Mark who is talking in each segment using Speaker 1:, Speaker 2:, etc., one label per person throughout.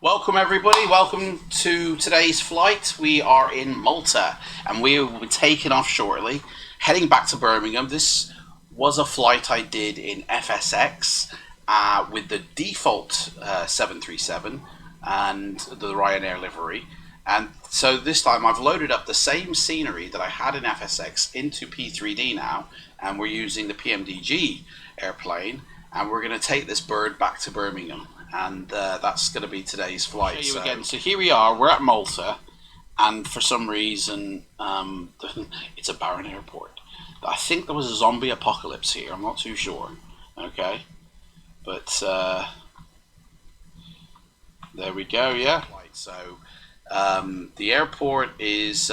Speaker 1: Welcome everybody, welcome to today's flight. We are in Malta and we will be taking off shortly, heading back to Birmingham. This was a flight I did in FSX with the default 737 and the Ryanair livery. And so this time I've loaded up the same scenery that I had in FSX into P3D now, and we're using the PMDG airplane, and we're going to take this bird back to Birmingham. And that's going to be today's flight. I'll show you again. So here we are, we're at Malta, and for some reason it's a barren airport. I think there was a zombie apocalypse here, I'm not too sure. Okay, but there we go, yeah. So the airport is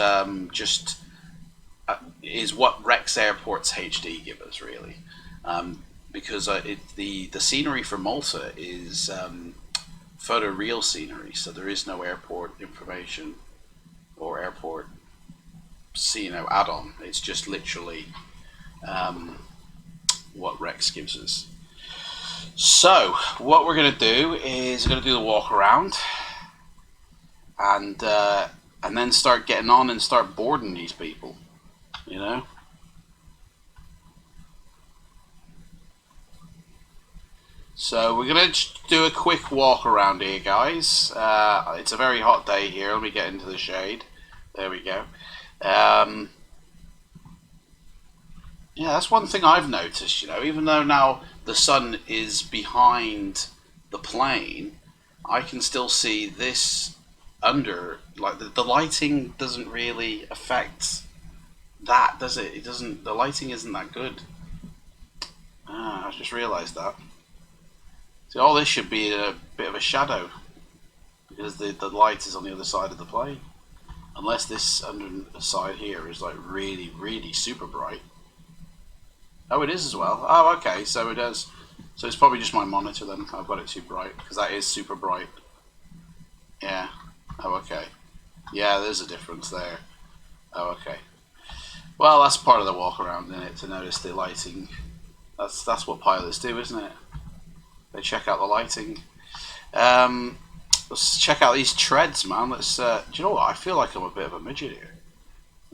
Speaker 1: is what Rex Airport's HD give us, really. Because the scenery for Malta is photoreal scenery, so there is no airport information or airport add-on. It's just literally what Rex gives us. So what we're going to do is we're going to do the walk around, and then start getting on and start boarding these people, you know. So we're going to do a quick walk around here, guys. It's a very hot day here. Let me get into the shade. There we go. Yeah, that's one thing I've noticed, you know, even though now the sun is behind the plane, I can still see this under, like the lighting doesn't really affect that, does it? It doesn't, the lighting isn't that good. I just realized that. See, all this should be a bit of a shadow because the light is on the other side of the plane. Unless this under the side here is like really, really super bright. Oh, it is as well. Oh, okay, so it does. So it's probably just my monitor then. I've got it too bright because that is super bright. Yeah. Oh, okay. Yeah, there's a difference there. Oh, okay. Well, that's part of the walk around, isn't it? To notice the lighting. That's what pilots do, isn't it? They check out the lighting. Let's check out these treads, man. Let's. Do you know what? I feel like I'm a bit of a midget here.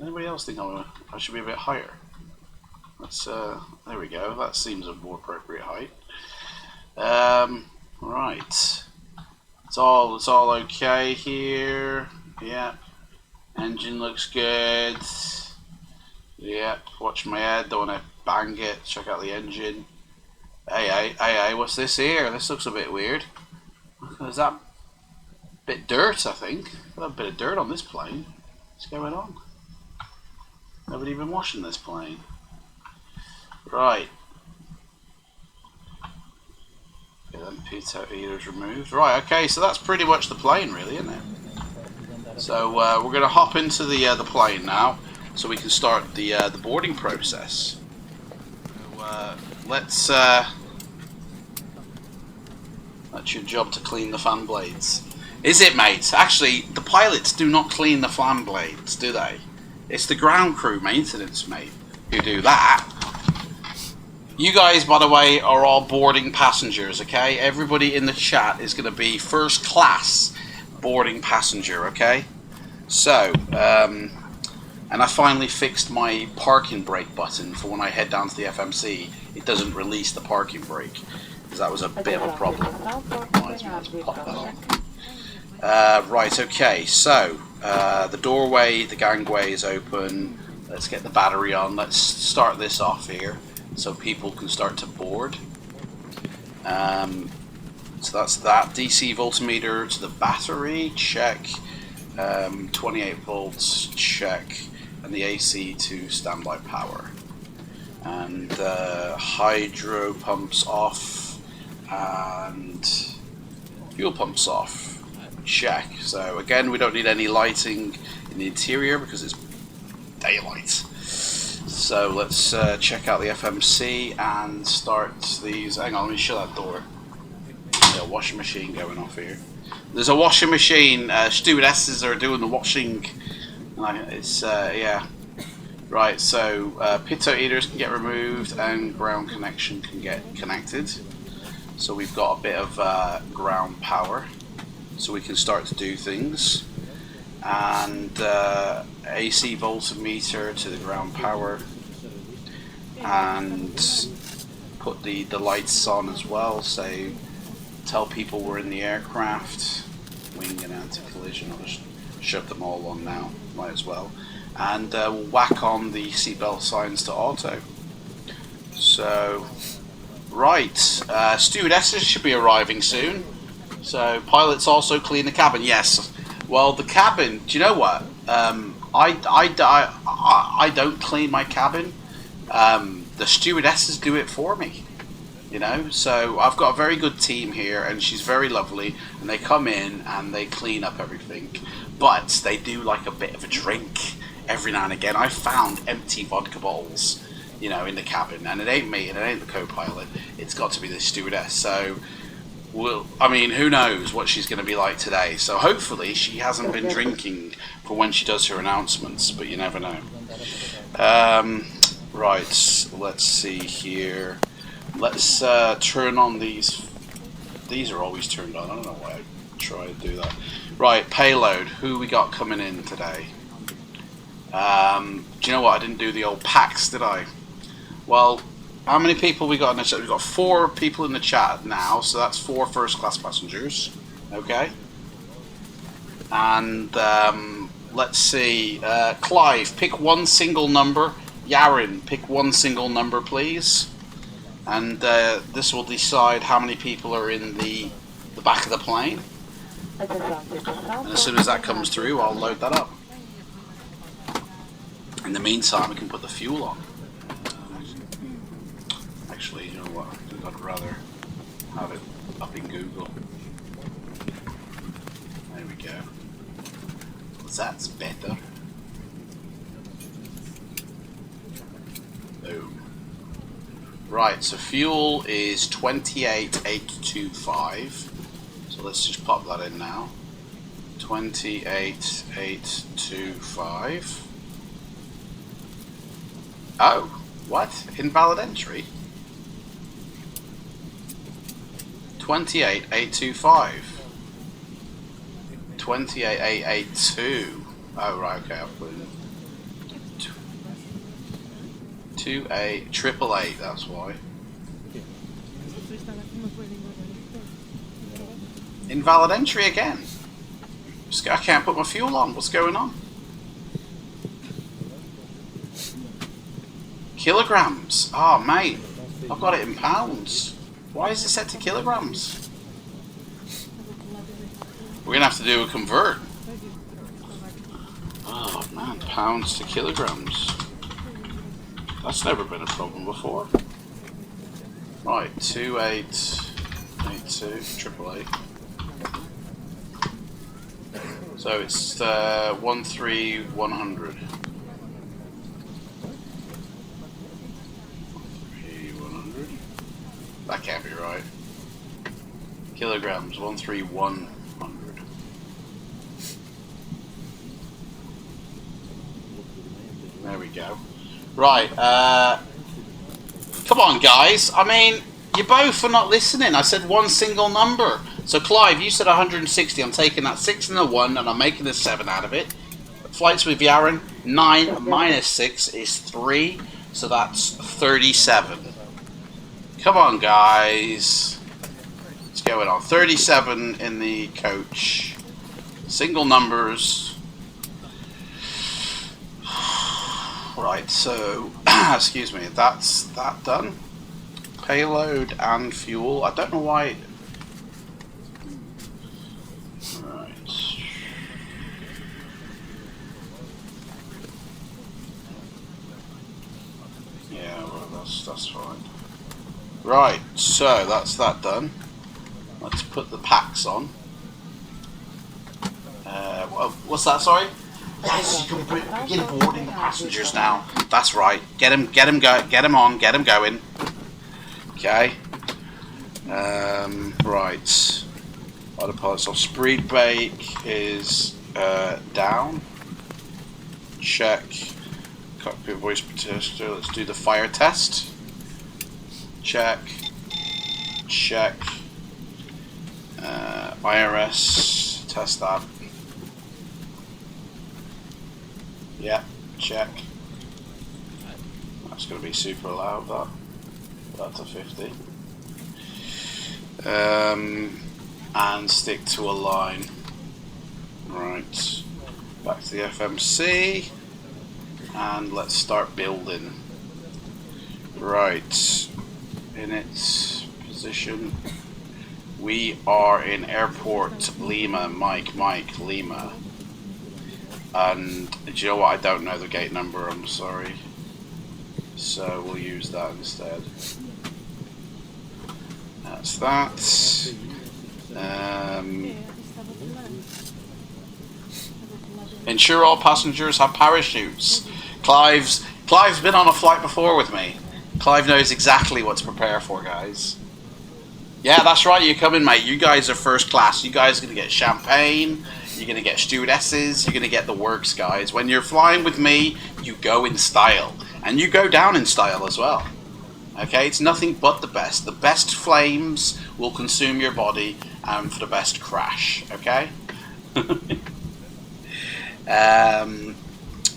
Speaker 1: Anybody else think I should be a bit higher? Let's. There we go. That seems a more appropriate height. Right. It's all okay here. Yep. Engine looks good. Yep. Watch my head. Don't want to bang it. Check out the engine. Hey, what's this here? This looks a bit weird. Is that a bit dirt, I think? Got a bit of dirt on this plane. What's going on? Nobody even washing this plane. Right. Okay, then pitot heater's removed. Right, okay, so that's pretty much the plane, really, isn't it? So we're going to hop into the plane now, so we can start the boarding process. So, let's. That's your job to clean the fan blades. Is it, mate? Actually, the pilots do not clean the fan blades, do they? It's the ground crew maintenance, mate, who do that. You guys, by the way, are all boarding passengers, okay? Everybody in the chat is going to be first class boarding passenger, okay? So, and I finally fixed my parking brake button for when I head down to the FMC. It doesn't release the parking brake, because that was a bit of a problem. Reminds me, let's pop that on. Right, okay, so the doorway, the gangway is open. Let's get the battery on. Let's start this off here so people can start to board. So that's that. DC voltmeter to the battery, check. 28 volts, check. And the AC to standby power. And hydro pumps off. And fuel pumps off. Check. So again, we don't need any lighting in the interior because it's daylight. So let's check out the FMC and start these. Hang on, let me shut that door. There's a washing machine going off here. There's a washing machine. Stewardesses are doing the washing. It's yeah. Right, so pitot heaters can get removed and ground connection can get connected. So we've got a bit of ground power. so we can start to do things. And AC voltmeter to the ground power, and put the lights on as well. Say, tell people we're in the aircraft, wing and anti-collision. I'll just shove them all on now, might as well. And we'll whack on the seatbelt signs to auto. So, right, stewardesses should be arriving soon. So pilots also clean the cabin. Yes. Well, the cabin. Do you know what? I don't clean my cabin. The stewardesses do it for me. You know. So I've got a very good team here, and she's very lovely. And they come in and they clean up everything. But they do like a bit of a drink every now and again. I found empty vodka bottles, you know, in the cabin, and it ain't me, and it ain't the co-pilot. It's got to be the stewardess. So. Well, I mean, who knows what she's going to be like today. So hopefully she hasn't been drinking for when she does her announcements, but you never know. Right, let's see here. Let's turn on these. These are always turned on. I don't know why I try to do that. Right, payload. Who we got coming in today? Do you know what? I didn't do the old packs, did I? Well... How many people we got in the chat? We've got 4 people in the chat now, so that's 4 first-class passengers. Okay. And let's see. Clive, pick one single number. Yarin, pick one single number, please. And this will decide how many people are in the back of the plane. And as soon as that comes through, I'll load that up. In the meantime, we can put the fuel on. Actually, you know what? I think I'd rather have it up in Google. There we go. That's better. Boom. Right, so fuel is 28,825. So let's just pop that in now. 28,825. Oh, what? Invalid entry? 28,825. 28,882. Oh, right, okay, I'll put it in. 28,888, that's why. Invalid entry again. I can't put my fuel on. What's going on? Kilograms. Oh, mate. I've got it in pounds. Why is it set to kilograms? We're going to have to do a convert. Oh, man. Pounds to kilograms. That's never been a problem before. Right. 2882 888. So it's 13100. That can't be right. Kilograms, 13100. There we go. Right, come on guys. I mean, you both are not listening. I said one single number. So Clive, you said 160. I'm taking that 6 and a 1 and I'm making a 7 out of it. Flights with Yaron, 9 minus 6 is 3. So that's 37. Come on, guys. What's going on? 37 in the coach. Single numbers. Right, so, excuse me, that's that done. Payload and fuel. I don't know why. Right. Yeah, well, that's fine. Right, so that's that done. Let's put the packs on. What's that? Sorry. Yes, you can begin boarding the passengers now. That's right. Get them on, get them going. Okay. Right. Autopilot. So speed brake is down. Check. Cockpit voice tester. Let's do the fire test. Check. Check. IRS. test that. Yeah, check. That's going to be super loud, that. That's a 50. And stick to a line. Right. Back to the FMC. And let's start building. Right. In its position. We are in Airport Lima, Mike, Lima. And do you know what? I don't know the gate number, I'm sorry. So we'll use that instead. That's that. Ensure all passengers have parachutes. Clive's been on a flight before with me. Clive knows exactly what to prepare for, guys. Yeah, that's right, you're coming, mate. You guys are first class. You guys are going to get champagne. You're going to get stewardesses. You're going to get the works, guys. When you're flying with me, you go in style. And you go down in style as well. Okay, it's nothing but the best. The best flames will consume your body for the best crash. Okay? Right,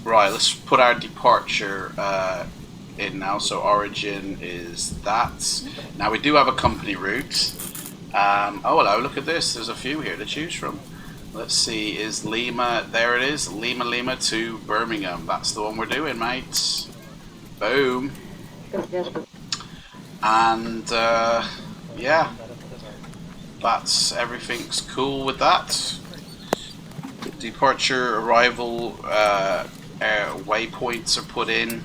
Speaker 1: let's put our departure in now. So origin is that. Now we do have a company route. Oh hello, look at this. There's a few here to choose from. Let's see, is Lima, there it is. Lima to Birmingham. That's the one we're doing, mates. Boom. And yeah, that's everything's cool with that. Departure, arrival, waypoints are put in.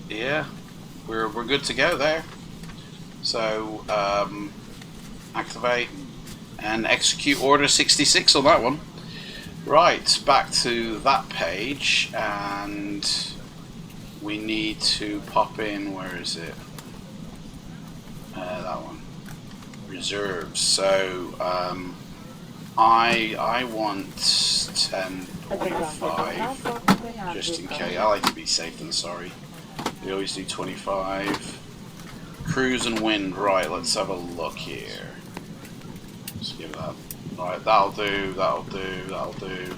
Speaker 1: Yeah, we're good to go there. So activate and execute order 66 on that one. Right, back to that page, and we need to pop in, where is it? That one. Reserves. So I want 10.5 just in case. I like to be safe than sorry. We always do 25. Cruise and wind. Right, let's have a look here. Let's give that. Right, that'll do. That'll do. That'll do.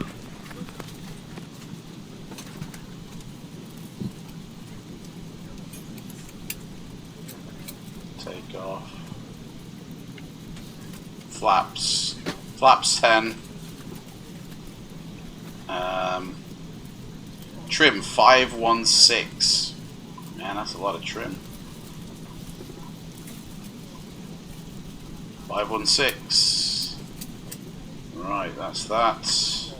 Speaker 1: Take off. Flaps. Flaps 10. Trim 516. Man, that's a lot of trim. 516. Right, that's that.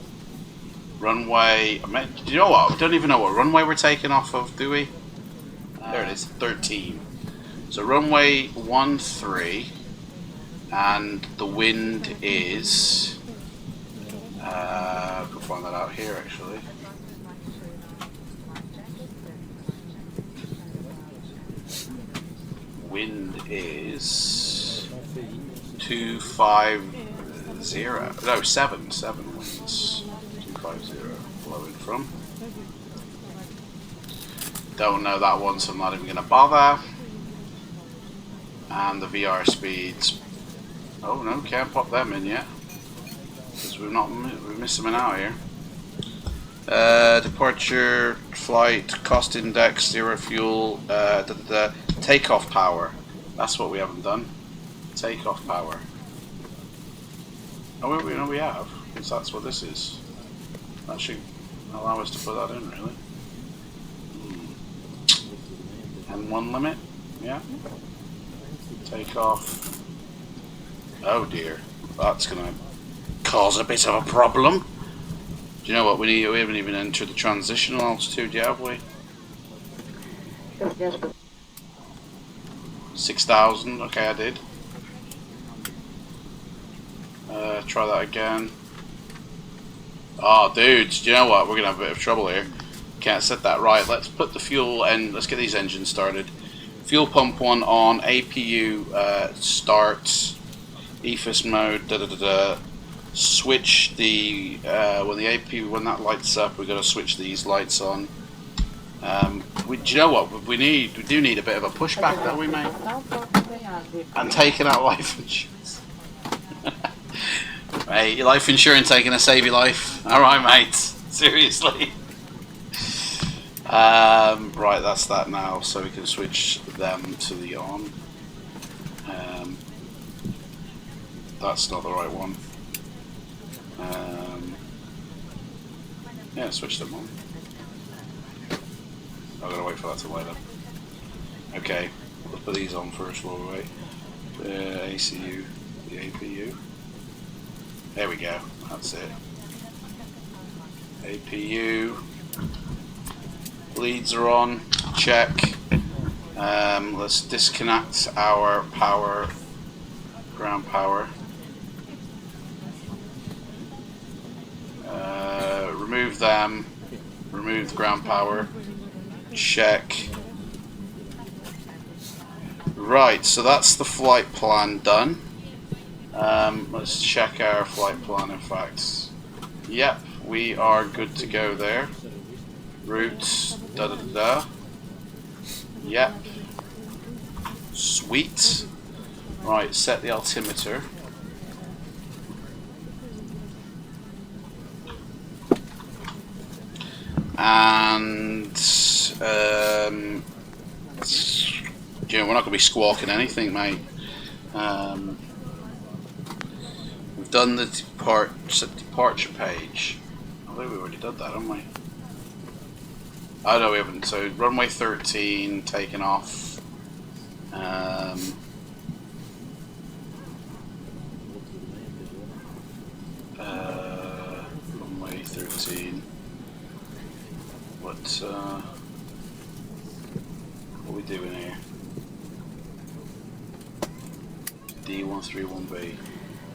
Speaker 1: Runway. Do you know what? We don't even know what runway we're taking off of, do we? There it is, 13. So runway 13, and the wind is. I can find that out here actually. Wind is 250. No, 7 winds. 250 blowing from. Don't know that one, so I'm not even going to bother. And the VR speeds. Oh no, can't pop them in yet. Because we're missing out here. Departure, flight, cost index, zero fuel, takeoff power. That's what we haven't done. Takeoff power. Oh, we know we have, because that's what this is. That should allow us to put that in, really. And one limit, yeah. Takeoff. Oh dear, that's gonna cause a bit of a problem. Do you know what we need? We haven't even entered the transitional altitude yet, have we? 6,000. Okay, I did. Try that again. Oh, dudes, do you know what? We're gonna have a bit of trouble here. Can't set that right. Let's put the fuel and let's get these engines started. Fuel pump 1 on. APU start. EFIS mode. Switch the when the APU, when that lights up, we're gonna switch these lights on. Do you know what we need? We do need a bit of a pushback, don't we, mate? And taking out life insurance. Mate, your life insurance ain't gonna save your life. All right, mate. Seriously. Right, that's that now. So we can switch them to the on. That's not the right one. Yeah, switch them on. I've got to wait for that to light up. Okay, let's put these on first while we wait. The ACU, the APU. There we go, that's it. APU. Leads are on, check. Let's disconnect our power, ground power. Remove them, remove the ground power. Check. Right, so that's the flight plan done. Let's check our flight plan. In fact, yep, we are good to go there. Route, da da da da. Yep. Sweet. Right, set the altimeter. And you know, we're not going to be squawking anything, mate. We've done the departure page. I think we already did that, haven't we? Oh no, we haven't. So runway 13 taken off. Runway 13. What are we doing here? D131B.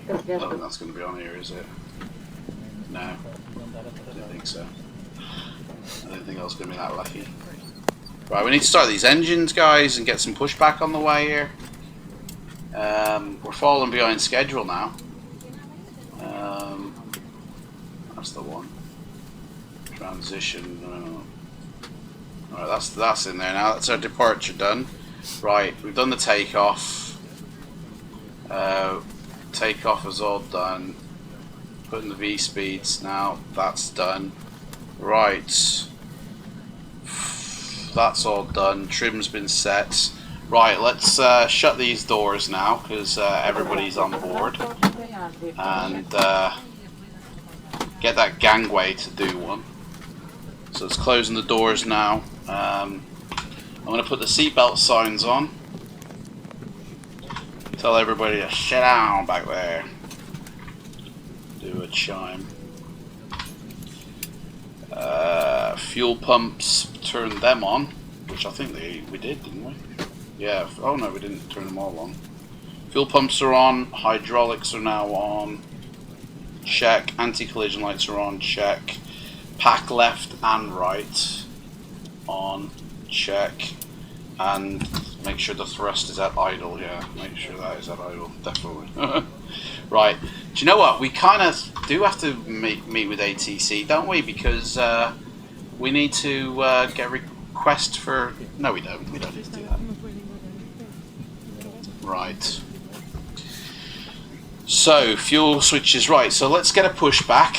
Speaker 1: I don't think that's going to be on here, is it? No, I don't think so. I don't think I was going to be that lucky. Right, we need to start these engines, guys, and get some pushback on the way here. We're falling behind schedule now. That's the one. Transition. Alright, that's in there now. That's our departure done. Right, we've done the takeoff. Takeoff is all done. Putting the V speeds now. That's done. Right. That's all done. Trim's been set. Right, let's shut these doors now because everybody's on board. And get that gangway to do one. So it's closing the doors now. I'm going to put the seatbelt signs on. Tell everybody to sit down back there. Do a chime. Fuel pumps, turn them on, which I think we did, didn't we? Yeah. Oh no, we didn't turn them all on. Fuel pumps are on. Hydraulics are now on. Check. Anti-collision lights are on. Check. Pack left and right on. Check. And make sure the thrust is at idle. Yeah, make sure that is at idle. Definitely. Right. Do you know what? We kind of do have to meet with ATC, don't we? Because we need to get a request for... No, we don't. We don't need to do that. Right. So, fuel switches. Right, so let's get a pushback.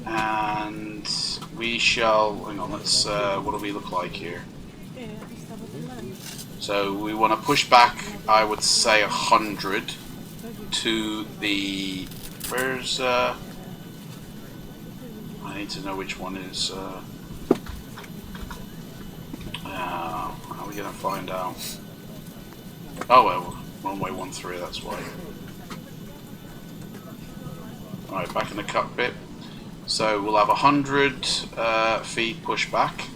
Speaker 1: And we shall... Hang on, let's... what do we look like here? So, we want to push back, I would say, 100 to the... Where's... I need to know which one is... how are we going to find out? Oh, well, runway 13, that's why. Alright, back in the cockpit. So we'll have 100 feet pushback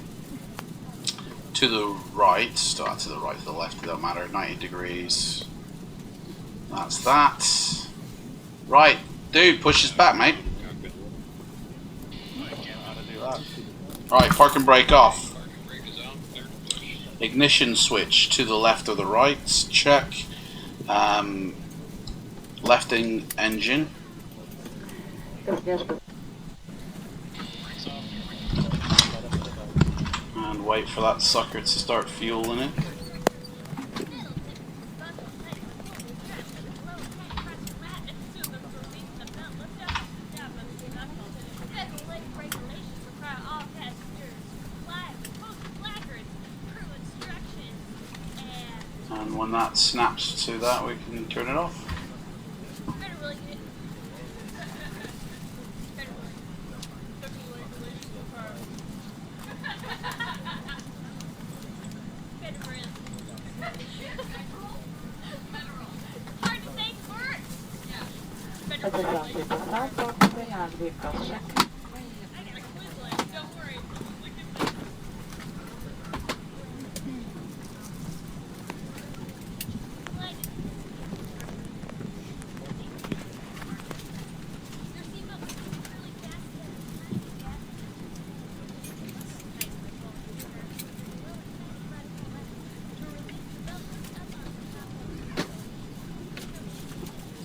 Speaker 1: to the right, start to the right, to the left, it don't matter, 90 degrees. That's that. Right, dude, push us back, mate. Alright, park and brake off. Ignition switch to the left or the right, check. Left engine. wait for that sucker to start fueling it. And when that snaps to that, we can turn it off.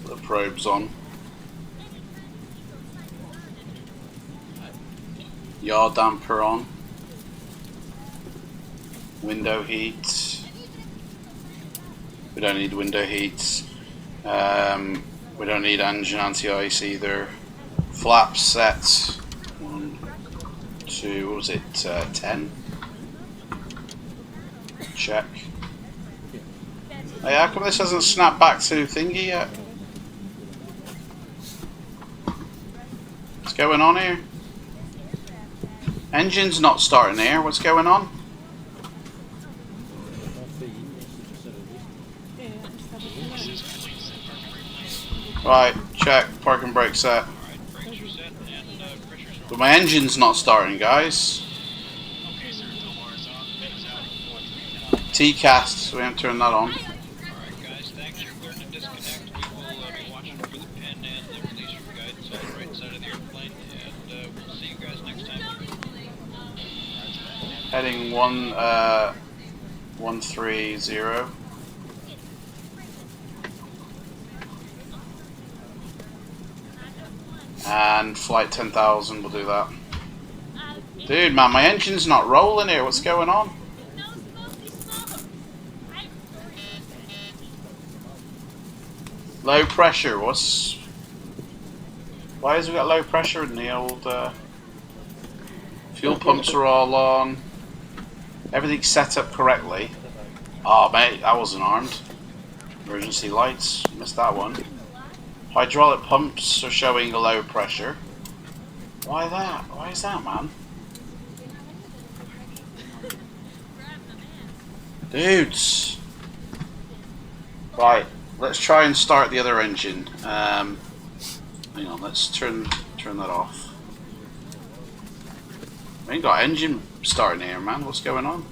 Speaker 1: The probe's on. Yaw damper on. Window heat. We don't need window heat. We don't need engine anti-ice either. Flaps set. 1, 2, what was it? 10. Check. Hey, how come this hasn't snapped back to thingy yet? What's going on here? Engine's not starting here. What's going on? Right, check. Parking brake set. But my engine's not starting, guys. T-cast, so we haven't turned that on. Heading 130. And flight 10,000, we'll do that. Dude, man, my engine's not rolling here. What's going on? Low pressure. Why has we got low pressure in the old? Fuel pumps are all on. Everything's set up correctly. Oh, mate, I wasn't armed. Emergency lights, missed that one. Hydraulic pumps are showing a low pressure. Why that? Why is that, man? Dudes. Right, let's try and start the other engine. Hang on, let's turn that off. We ain't got engine starting here, man. What's going on?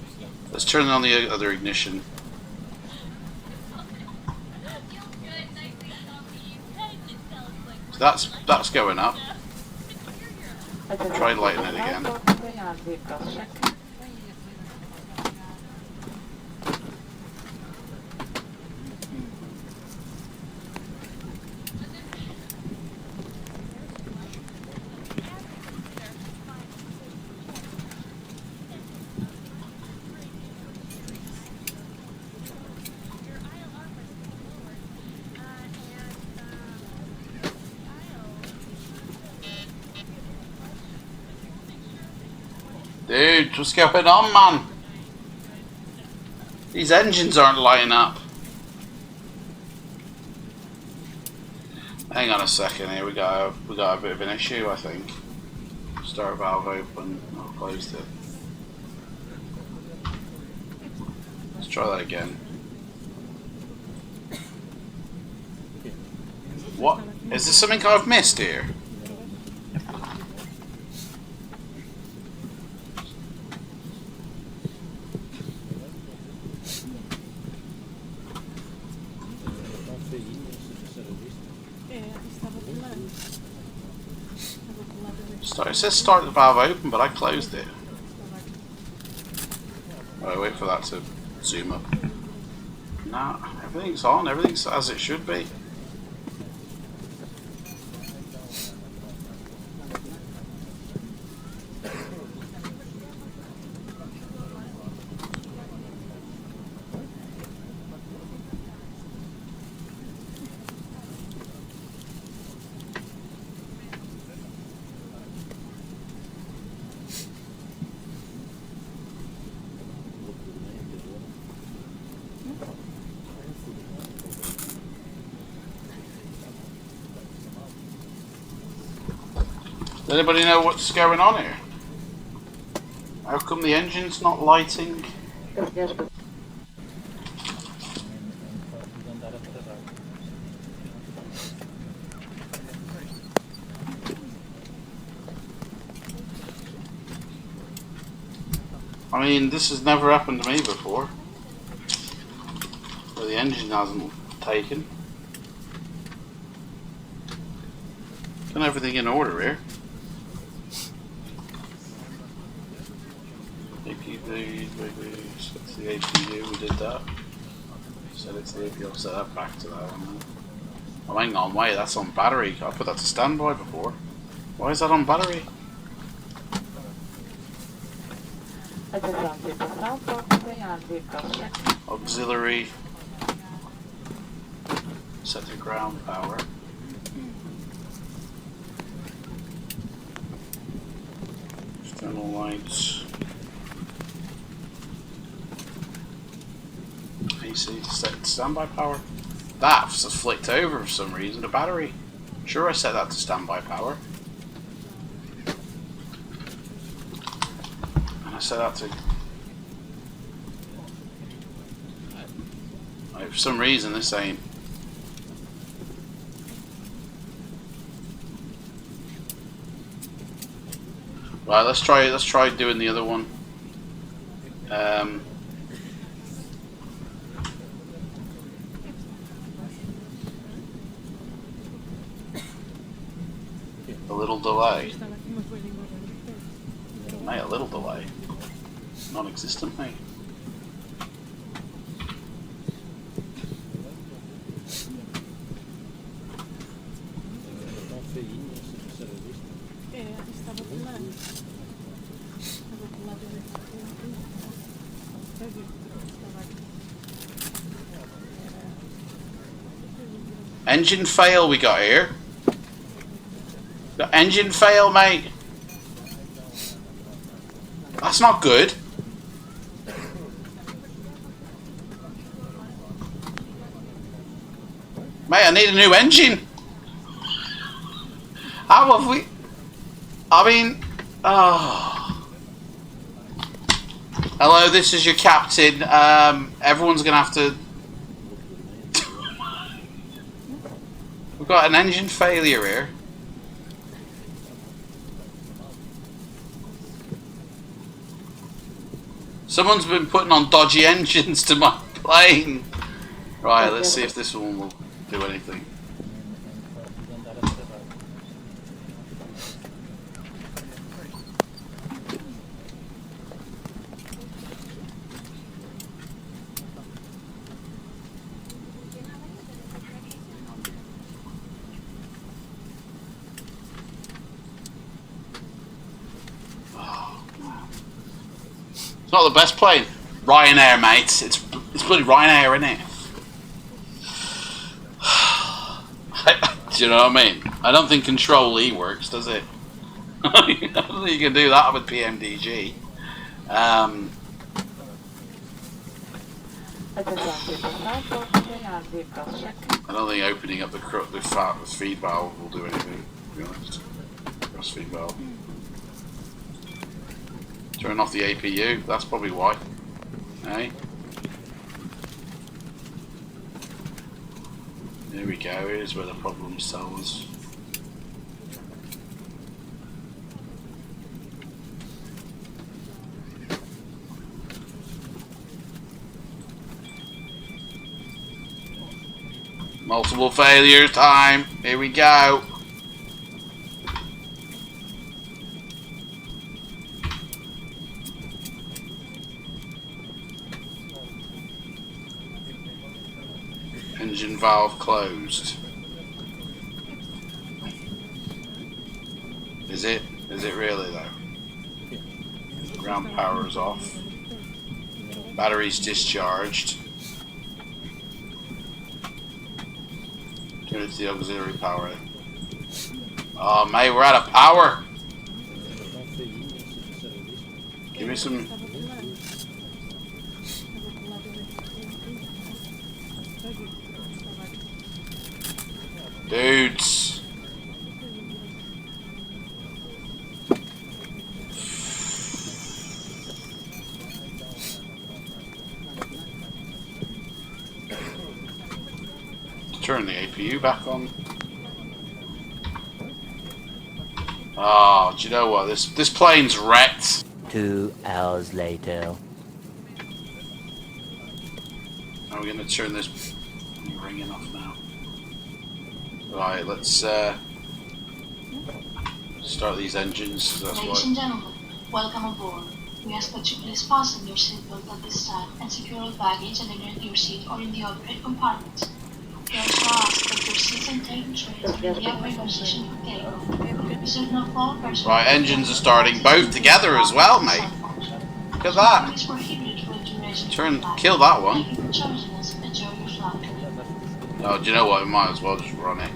Speaker 1: Let's turn on the other ignition. So that's going up. Try lighting it again. Dude, what's going on, man? These engines aren't lighting up. Hang on a second here, we got a bit of an issue, I think. Start valve open, I've closed it. Let's try that again. What? Is there something I've missed here? It says start the valve open, but I closed it. Right, wait for that to zoom up. Nah, everything's on, everything's as it should be. Does anybody know what's going on here? How come the engine's not lighting? I mean, this has never happened to me before. Where the engine hasn't taken. Done everything in order here. EGBB, set the APU, we did that. Set it to the APU, I'll set that back to that one. Oh, hang on, wait, that's on battery. I put that to standby before. Why is that on battery? Auxiliary. Set to ground power. External lights. AC set to standby power. That's just flicked over for some reason. The battery. Sure, I set that to standby power. And I set that to. Like, for some reason, this ain't. Right, let's try doing the other one. A little delay. Mate, a little delay. Non-existent, mate. Engine fail we got here. Got engine fail, mate. That's not good. Mate, I need a new engine. How have we... I mean... Oh. Hello, this is your captain. Everyone's going to have to... We've got an engine failure here. Someone's been putting on dodgy engines to my plane. Right, let's see if this one will do anything. It's not the best plane. Ryanair, mate. It's bloody Ryanair, isn't it? Do you know what I mean? I don't think Control E works, does it? I don't think you can do that with PMDG. I don't think opening up the feed valve will do anything, to be honest. Cross feed valve. Turn off the APU, that's probably why. Hey? There we go, here's where the problems tell us. Multiple failures time, here we go. Engine valve closed. Is it? Is it really though? Ground power is off. Battery's discharged. Turn it to the auxiliary power. Oh mate, we're out of power! Give me some... Dudes. Turn the APU back on. Oh, do you know what? This plane's wrecked.
Speaker 2: 2 hours later.
Speaker 1: Now we're going to turn this ringing off now. Right, let's start these engines. That's
Speaker 3: Ladies and gentlemen, welcome aboard. We ask that you please fasten your seatbelt at this time and secure all baggage underneath your seat or in the overhead compartments. We also ask that your seats and table trays are in the upright position for takeoff. We should not fall personal.
Speaker 1: Right, engines are starting both together as well, mate. Look at that. Kill that one. Oh, do you know what? We might as well just run it.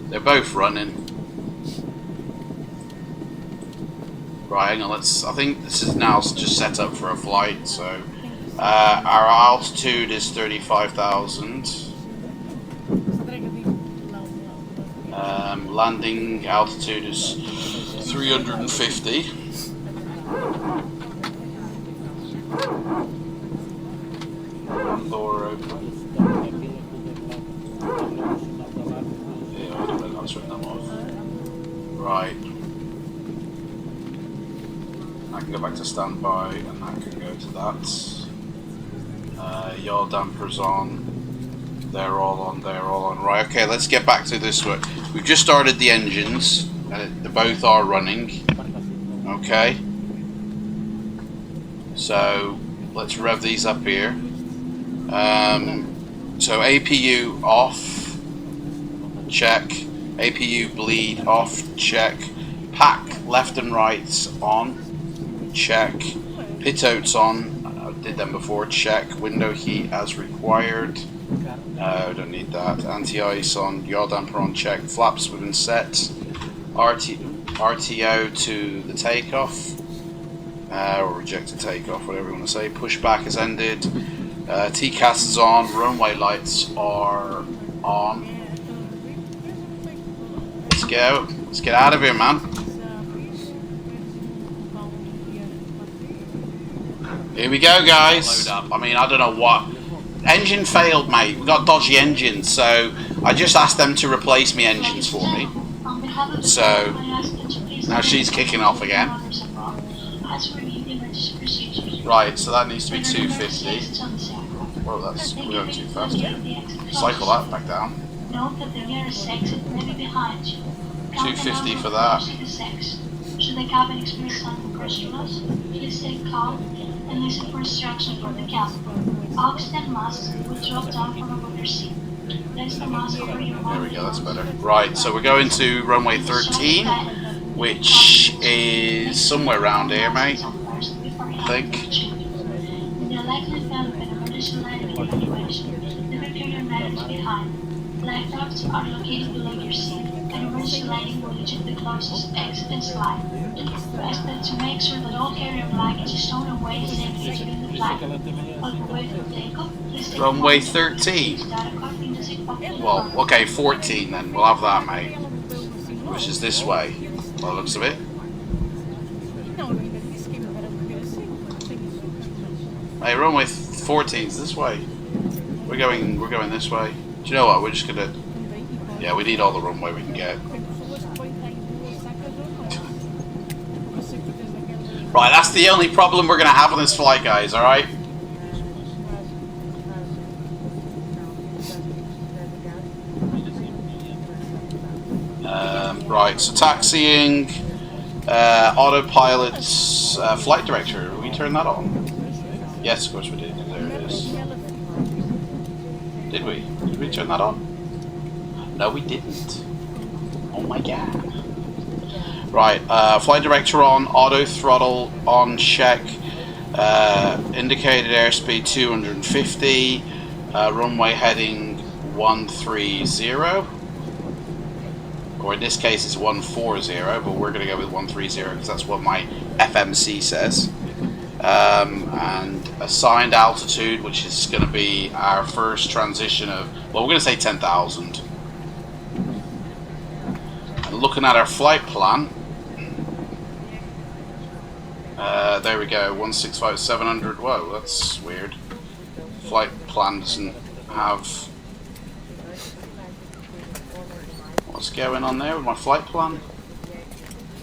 Speaker 1: They're both running. Right, hang on, I think this is now just set up for a flight, so our altitude is 35,000. Landing altitude is 350. Door open. Turn them off. Right. I can go back to standby, and I can go to that. Yaw dampers on. They're all on. They're all on. Right. Okay. Let's get back to this one. We've just started the engines, and they both are running. Okay. So let's rev these up here. So APU off. Check. APU bleed off, check. Pack left and right on, check. Pitotes on, I did them before, check. Window heat as required, don't need that. Anti-ice on, yaw damper on, check. Flaps within set. RTO to the takeoff, or rejected takeoff, whatever you want to say. Pushback is ended. TCAS is on, runway lights are on. Let's go. Let's get out of here, man. Here we go, guys. Load up. I mean, I don't know what. Engine failed, mate. We got dodgy engines, so I just asked them to replace me engines for me. So now she's kicking off again. Right, so that needs to be 250. Whoa, we're going too fast here. Cycle that back down.
Speaker 3: Note that the nearest exit may be behind you.
Speaker 1: 250 for that.
Speaker 3: Should the cabin experience some pressure loss, please stay calm and listen for instructions from the captain. Oxygen masks will drop down from above your seat. Place the mask over your mouth.
Speaker 1: There we go, that's better. Right, so we're going to runway 13, which is somewhere around here, mate. I think.
Speaker 3: In the likely event of an emergency landing evacuation, the repair matters behind. Life rafts are located below your seat, and emergency landing will eject the closest exit and slide. Rest that to make sure that all carry-on luggage is stowed away safely during the flight. While we wait for takeoff, please take
Speaker 1: Runway 13. Well, okay, 14 then. We'll have that, mate. Which is this way, by the looks of it. Hey, runway 14 is this way. We're going this way. Do you know what? We're just gonna. Yeah, we need all the runway we can get. Right, that's the only problem we're gonna have on this flight, guys. All right. Right, so taxiing, autopilot, flight director. Did we turn that on? Yes, of course we did. There it is. Did we? Did we turn that on? No, we didn't. Oh my god. Right, flight director on, auto throttle on, check. Indicated airspeed 250, runway heading 130. Or in this case it's 140, but we're going to go with 130 because that's what my FMC says. And assigned altitude, which is going to be our first transition of, well, we're going to say 10,000. And looking at our flight plan, There we go. 165 700. Whoa, that's weird. Flight plan doesn't have. What's going on there with my flight plan?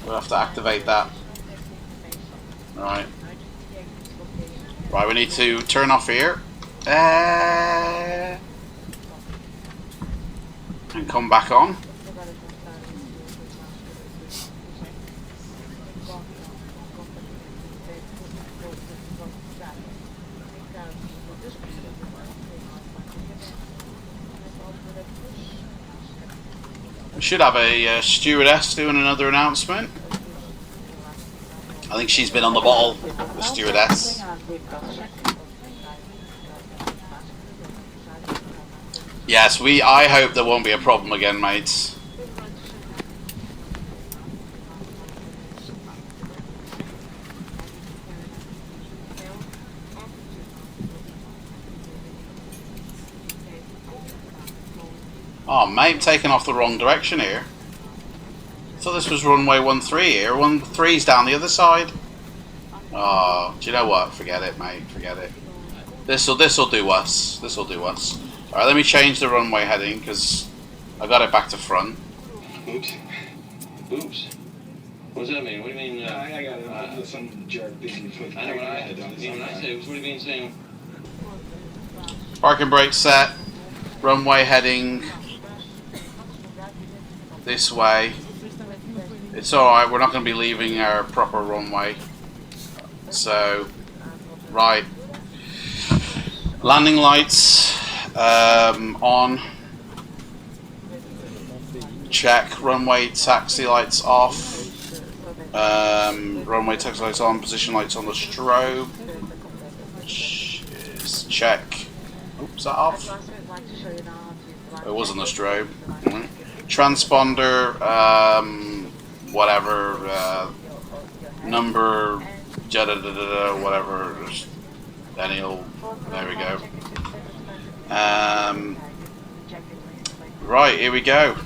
Speaker 1: We'll have to activate that. Right. Right, we need to turn off here. And come back on. We should have a stewardess doing another announcement. I think she's been on the ball, the stewardess. Yes, I hope there won't be a problem again, mates. Oh, mate, taking off the wrong direction here. I thought this was runway 13 here. 13's down the other side. Oh, do you know what? Forget it, mate. Forget it. This'll do us. This'll do us. All right, let me change the runway heading because I got it back to front.
Speaker 4: Oops. Oops. What does that mean? What do you mean?
Speaker 5: I got it. Some jerk being put.
Speaker 4: I know what I say. What do you mean saying?
Speaker 1: Parking brake set. Runway heading this way. It's alright, we're not going to be leaving our proper runway. So, right. Landing lights on. Check. Runway taxi lights off. Runway taxi lights on. Position lights on the strobe. Check. Oops, is that off? It was on the strobe. Transponder, whatever, number, whatever, Daniel, there we go. Right, here we go.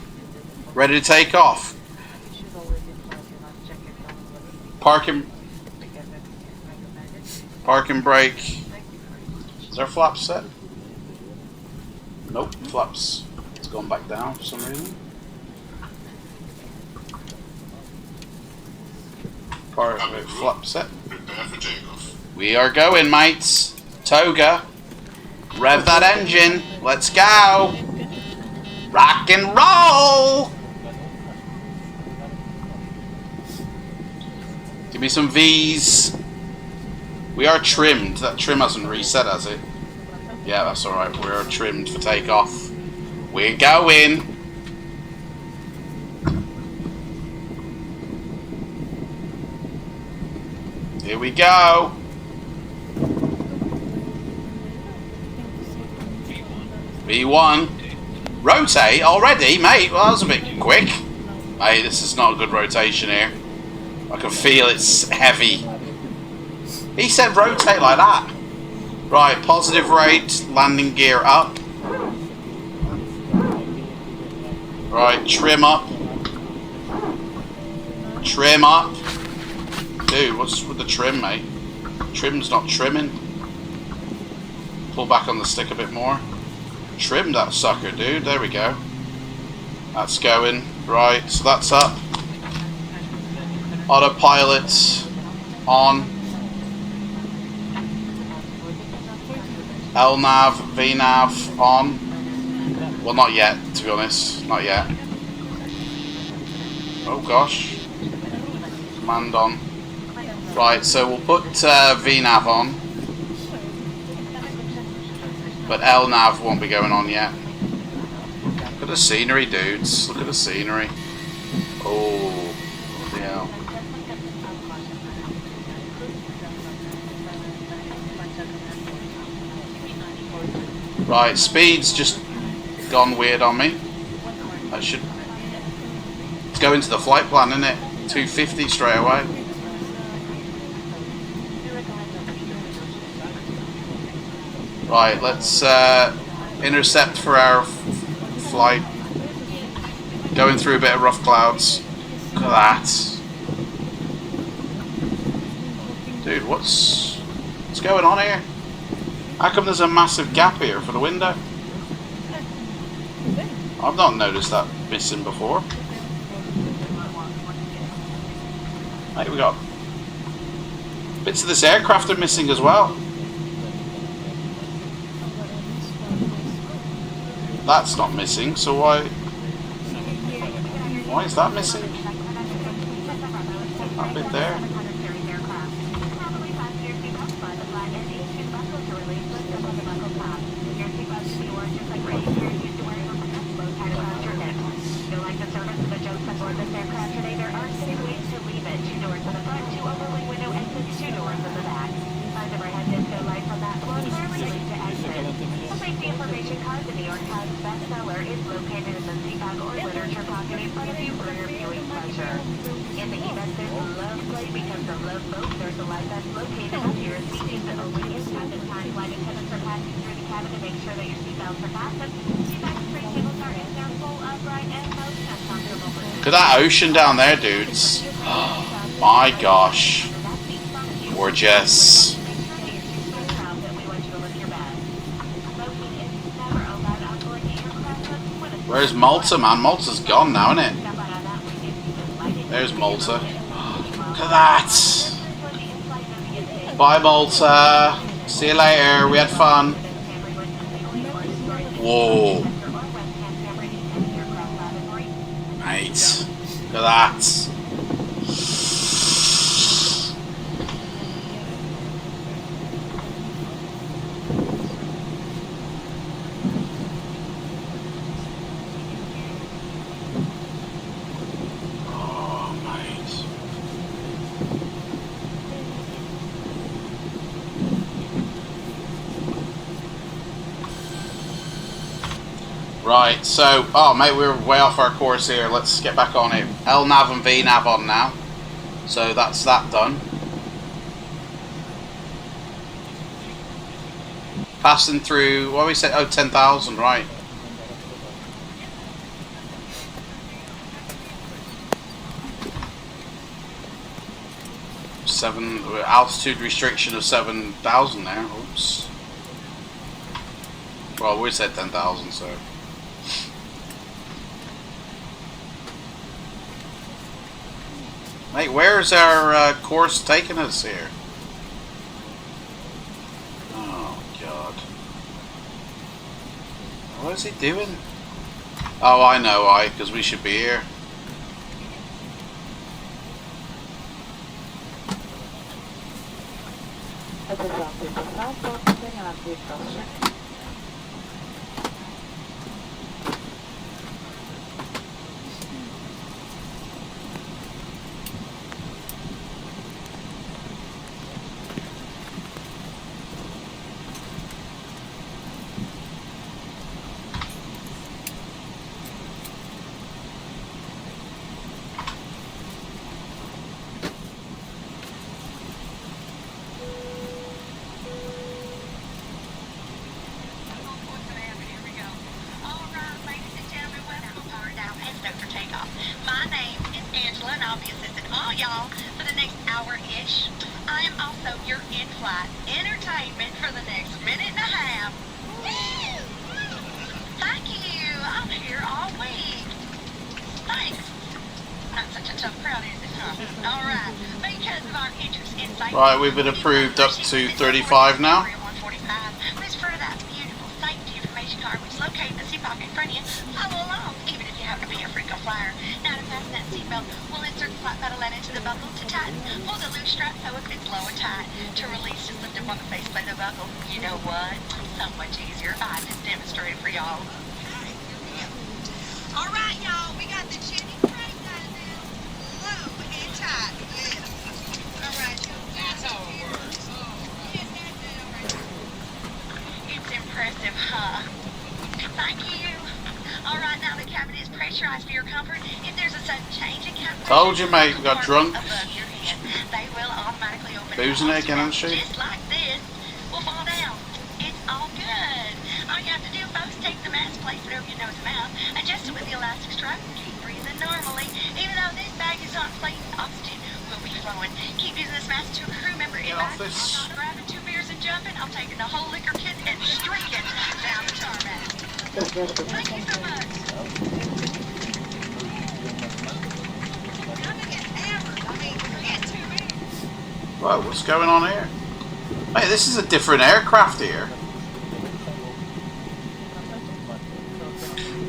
Speaker 1: Ready to take off. Parking brake. Is there flaps set? Nope, flaps. It's gone back down for some reason. Flap set.
Speaker 6: Prepare for takeoff.
Speaker 1: We are going, mates. Toga. Rev that engine. Let's go. Rock and roll. Give me some V's. We are trimmed. That trim hasn't reset, has it? Yeah, that's alright. We're trimmed for takeoff. We're going. Here we go. V1. Rotate already, mate. Well, that was a bit quick. Hey, this is not a good rotation here. I can feel it's heavy. He said rotate like that. Right, positive rate, landing gear up. Right, trim up. Trim up. Dude, what's with the trim, mate? Trim's not trimming. Pull back on the stick a bit more. Trim that sucker, dude. There we go. That's going. Right, so that's up. Autopilot on. LNAV, VNAV on. Well, not yet, to be honest. Not yet. Oh gosh. Command on. Right, so we'll put VNAV on. But LNAV won't be going on yet. Look at the scenery, dudes. Look at the scenery. Oh, yeah. Right, speed's just gone weird on me. That should... Let's go into the flight plan, isn't it? 250 straight away. Right, let's intercept for our flight. Going through a bit of rough clouds. Look at that. Dude, what's going on here? How come there's a massive gap here for the window? I've not noticed that missing before. Hey, we got bits of this aircraft are missing as well. That's not missing, so why is that missing? That bit there. Look at that ocean down there, dudes. My gosh. Gorgeous. Where's Malta, man? Malta's gone now, isn't it? There's Malta. Look at that. Bye, Malta. See you later. We had fun. Whoa. Mate. Look at that. Right, so, oh mate, we're way off our course here. Let's get back on it. LNAV and VNAV on now. So that's that done. Passing through, what we said? Oh, 10,000, right. Altitude restriction of 7,000 there. Oops. Well, we said 10,000, so. Mate, where's our course taking us here? Oh, God. What is he doing? Oh, I know why, because we should be here. Right, we've been approved up to 35 now. Told you, mate, we got drunk. Boozing it again, isn't she? Just like this, will fall down. It's all good. All you have to do, folks, take the mask, place it over your nose and mouth, adjust it with the elastic strap, and keep breathing normally. Even though this bag is on plate, oxygen will be
Speaker 6: flowing. Keep using this mask to a crew member.
Speaker 1: Get off this.
Speaker 6: I'm not grabbing 2 beers and jumping. I'm taking the whole liquor kit and streaking down the tarmac. Thank you so much. I'm gonna get hammered. I mean, forget 2 beers.
Speaker 1: Whoa, what's going on here? Hey, this is a different aircraft here.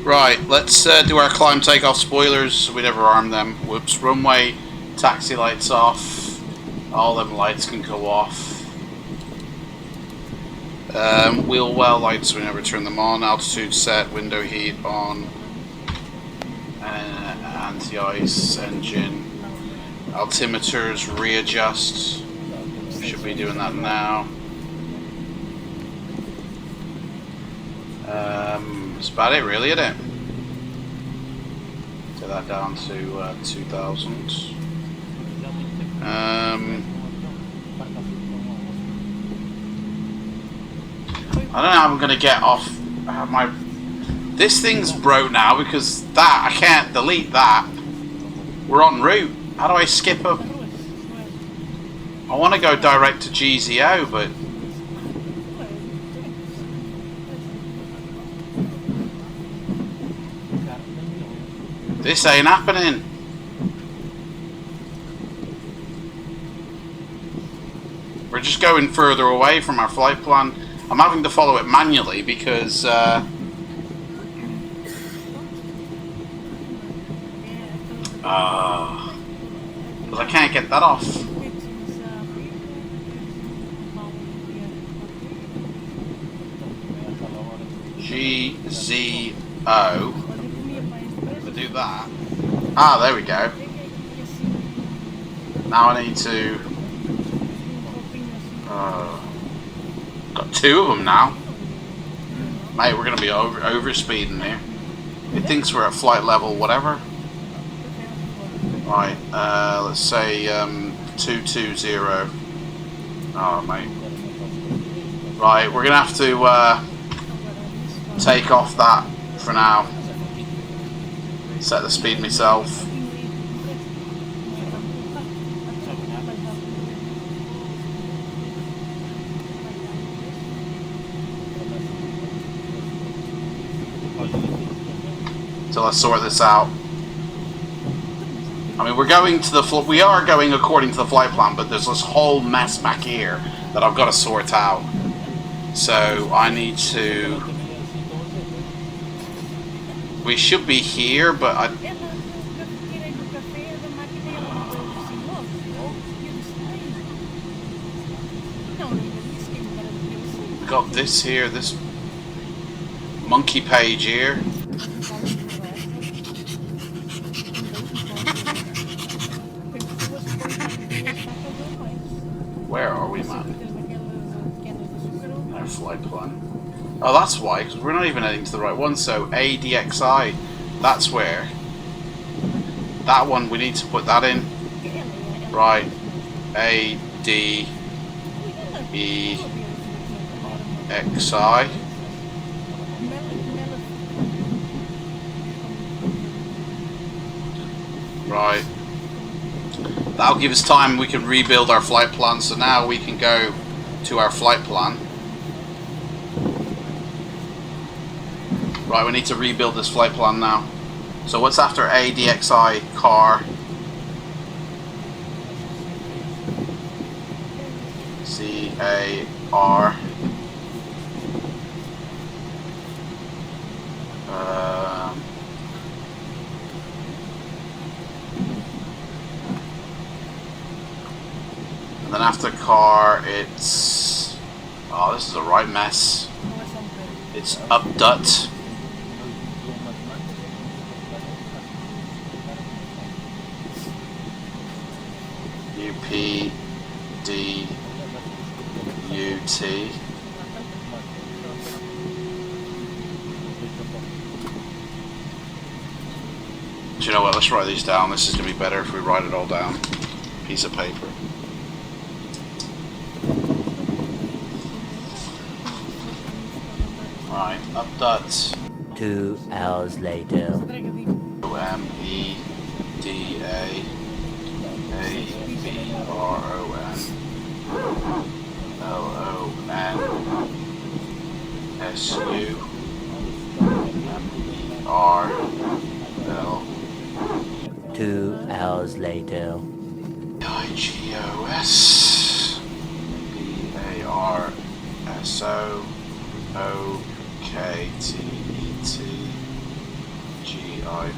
Speaker 1: Right, let's do our climb takeoff spoilers. We never armed them. Whoops, runway, taxi lights off. All them lights can go off. Wheel well lights, we never turn them on. Altitude set, window heat on. Anti-ice engine. Altimeters readjust. Should be doing that now. That's about it, really, isn't it? Take that down to 2000. I don't know how I'm gonna get off my. This thing's broke now because that I can't delete that. We're en route. How do I skip up? I want to go direct to GZO, but. This ain't happening. We're just going further away from our flight plan. I'm having to follow it manually because I can't get that off. GZO. Do that. Ah, there we go. Now I need to. Got 2 of them now. Mate, we're gonna be over speeding here. It thinks we're at flight level, whatever. Right. Let's say 220. Oh, mate. Right, we're gonna have to take off that for now. Set the speed myself. So let's sort this out. I mean, we are going according to the flight plan, but there's this whole mess back here that I've got to sort out. So I need to. We should be here, but I... Got this here, this monkey page here. Where are we, man? Our flight plan. Oh, that's why, because we're not even heading to the right one. So ADXI, that's where. That one, we need to put that in. Right. ADEXI. Right. That'll give us time. We can rebuild our flight plan. So now we can go to our flight plan. Right, we need to rebuild this flight plan now. So what's after ADXI car? CAR. And then after car, it's... Oh, this is a right mess. It's updut. P3Dv4.5. Do you know what? Let's write these down. This is going to be better if we write it all down. Piece of paper. Right, update.
Speaker 2: 2 hours later.
Speaker 1: OMEDA AB
Speaker 2: hours later.
Speaker 1: IGOS BARSO OKTET GIBNO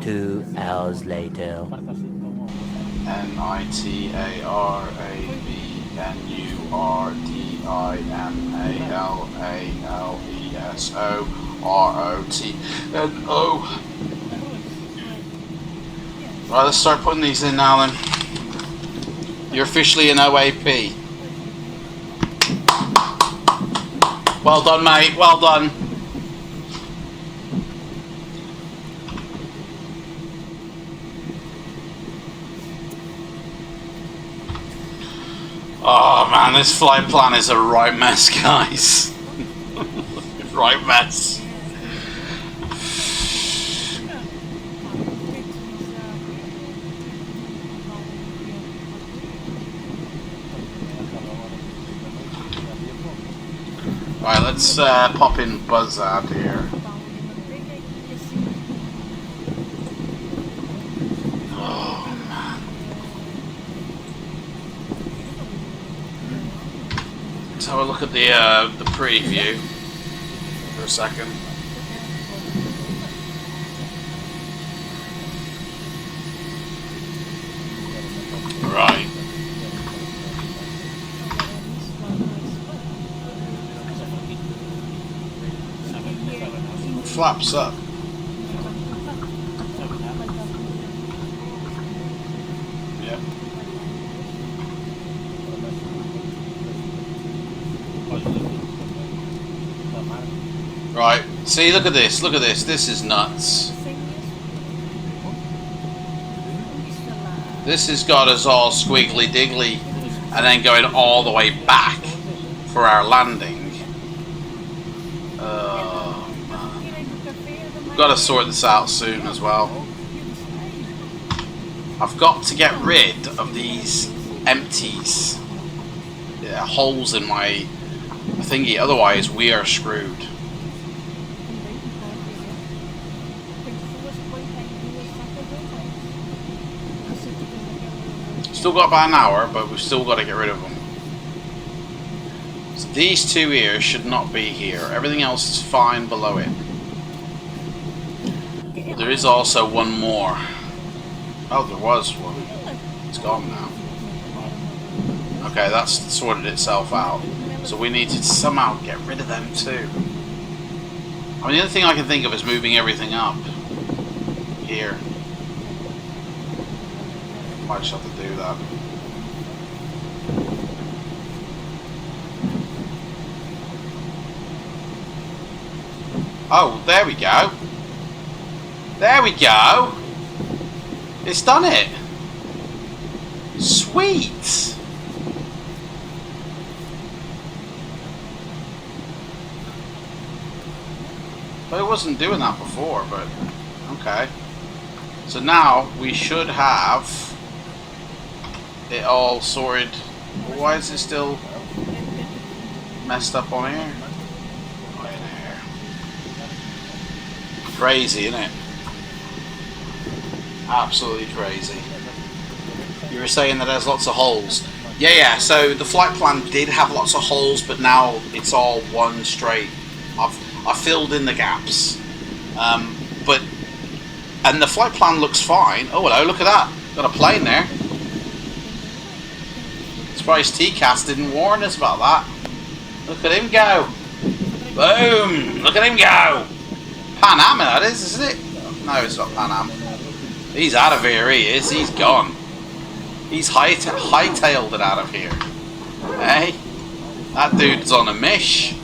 Speaker 2: 2 hours later.
Speaker 1: NITARABNURDINALESOROTNO. Right, let's start putting these in now then. You're officially an OAP. Well done, mate. Well done. Oh man, this flight plan is a right mess, guys. Right mess. Right, let's pop in Buzzard here. Oh man. Let's have a look at the preview for a second. Right. Flaps up. Yep. Right. See, look at this. Look at this. This is nuts. This has got us all squiggly diggly and then going all the way back for our landing. Got to sort this out soon as well. I've got to get rid of these empties, holes in my thingy, otherwise we are screwed. Still got about an hour, but we've still got to get rid of them. So these two here should not be here. Everything else is fine below it. There is also one more. Oh, there was one. It's gone now. Okay, that's sorted itself out. So we need to somehow get rid of them too. I mean, the only thing I can think of is moving everything up here. Might just have to do that. Oh, there we go. There we go. It's done it. Sweet. But it wasn't doing that before, but okay. So now we should have it all sorted. Why is it still messed up on here? Right here. Crazy, isn't it? Absolutely crazy. You were saying that there's lots of holes. Yeah, so the flight plan did have lots of holes, but now it's all one straight. I filled in the gaps. And the flight plan looks fine. Oh, hello, look at that. Got a plane there. Surprised TCAS didn't warn us about that. Look at him go. Boom! Look at him go. Pan Am, that is, isn't it? No, it's not Pan Am. He's out of here, he is. He's gone. He's hightailed it out of here. Hey? That dude's on a mish.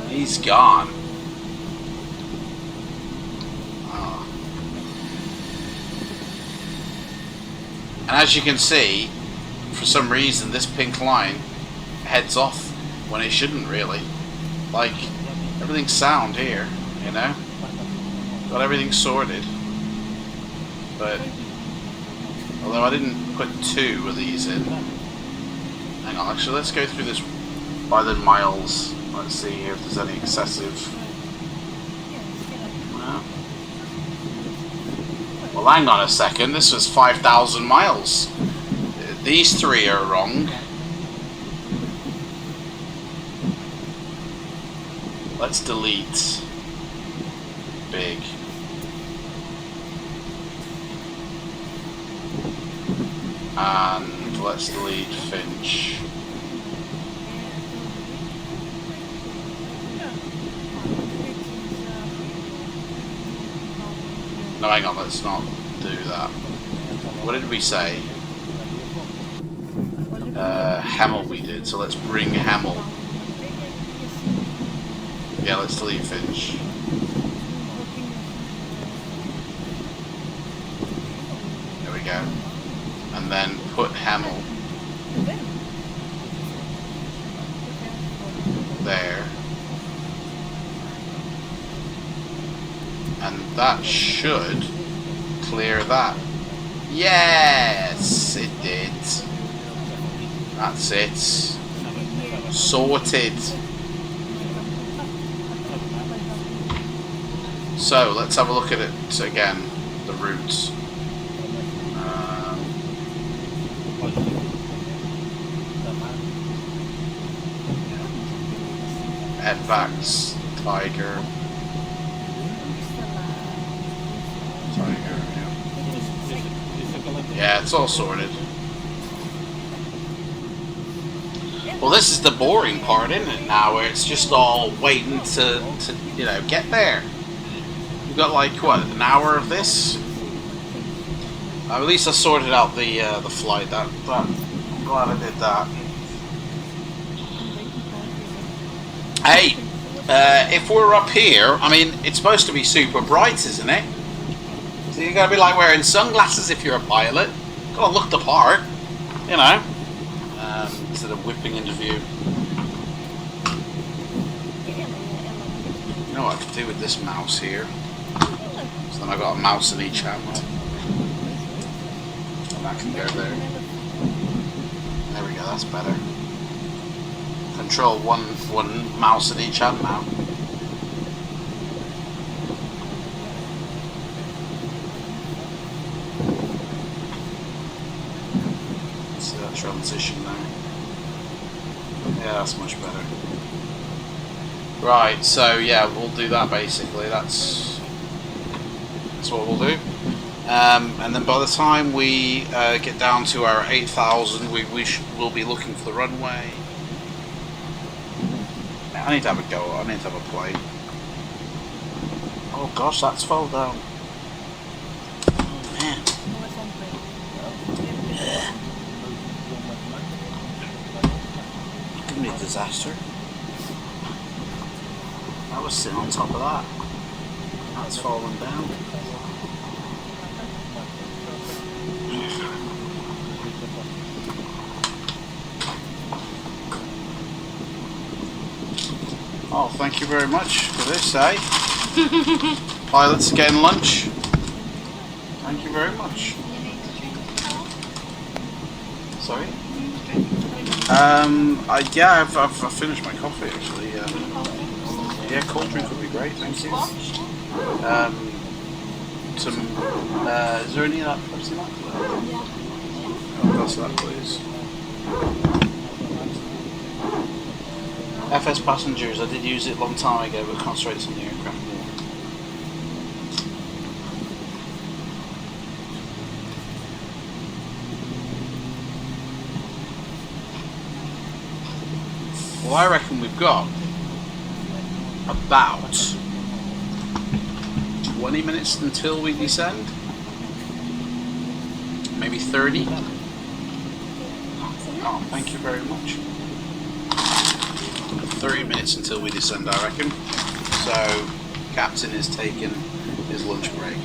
Speaker 1: He's gone. Oh. And as you can see, for some reason, this pink line heads off when it shouldn't really. Like, everything's sound here, you know? Got everything sorted, but although I didn't put 2 of these in. Hang on, actually, let's go through this by the miles. Let's see if there's any excessive Well, hang on a second. This was 5,000 miles. These three are wrong. Let's delete Big. And let's delete Finch. No, hang on, let's not do that. What did we say? Hamel we did, so let's bring Hamel. Yeah, let's delete Finch. There we go. And then put Hamel there. And that should clear that. Yes, it did. That's it. Sorted. So let's have a look at it again. The routes. Edvax, Tiger. Yeah, it's all sorted. Well, this is the boring part, isn't it, now, where it's just all waiting to you know, get there. We've got, like, what, an hour of this? At least I sorted out the flight. That I'm glad I did that. Hey, if we're up here, I mean, it's supposed to be super bright, isn't it? So you gotta be like wearing sunglasses if you're a pilot. Gotta look the part, you know. Instead of whipping into view. You know what I could do with this mouse here? So then I've got a mouse in each hand. And I can go there. There we go, that's better. Control one mouse in each hand now. See that transition there? Yeah, that's much better. Right, so yeah, we'll do that basically. That's what we'll do. And then by the time we get down to our 8,000, we'll be looking for the runway. I need to have a go. I need to have a play. Oh gosh, that's fall down. Oh man. Give me a disaster. I was sitting on top of that. That's fallen down. Oh, thank you very much for this, eh? Pilots getting lunch. Thank you very much. Sorry? Yeah, I've finished my coffee actually. Yeah, cold drink would be great, thank you. Is there any of that Pepsi Max? Oh, pass that, please. FS passengers, I did use it a long time ago, but concentrates on the aircraft more. Well, I reckon we've got about 20 minutes until we descend. Maybe 30. Oh, thank you very much. 30 minutes until we descend, I reckon. So, Captain is taking his lunch break.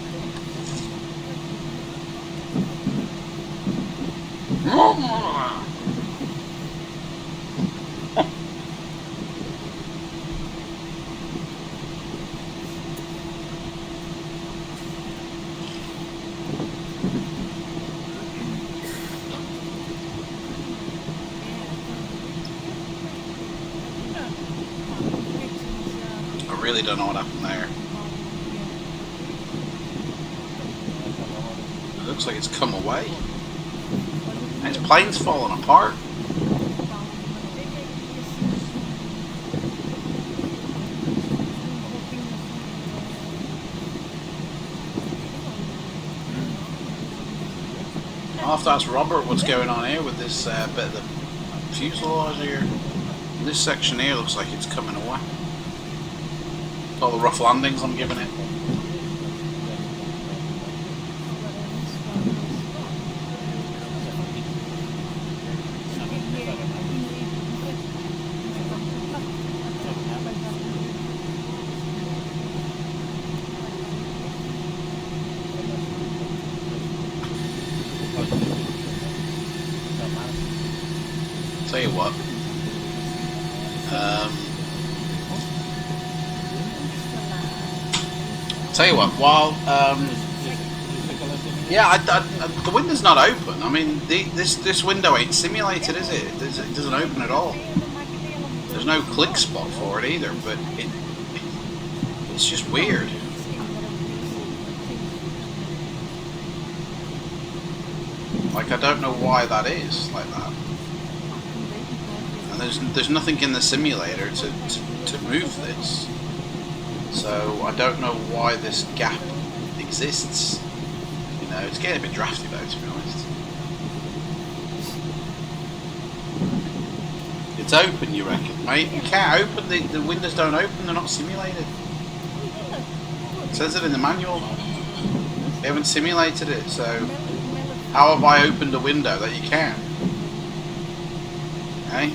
Speaker 1: I really don't know what happened there. looks like it's come away. And its plane's falling apart. I'll have to ask Robert what's going on here with this bit of the fuselage here. This section here looks like it's coming away. All the rough landings I'm giving it. Tell you what. Tell you what. While yeah, the window's not open. I mean, this window ain't simulated, is it? It doesn't open at all. There's no click spot for it either. But it's just weird. Like, I don't know why that is like that. And there's nothing in the simulator to move this. So I don't know why this gap exists. You know, it's getting a bit drafty though, to be honest. It's open, you reckon, mate? You can't open, the windows don't open, they're not simulated. It says it in the manual. They haven't simulated it, so how have I opened a window that you can't? Okay?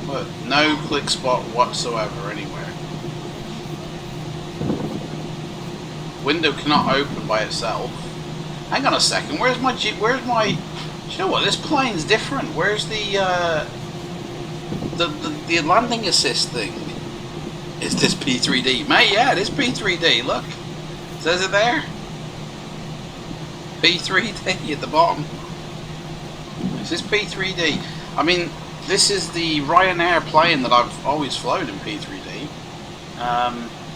Speaker 1: Look, no click spot whatsoever anywhere. Window cannot open by itself. Hang on a second, where's my do you know what, this plane's different. Where's the landing assist thing? Is this P3D? Mate, yeah, it is P3D, look. Says it there. P3D at the bottom. This is P3D. I mean, this is the Ryanair plane that I've always flown in P3D.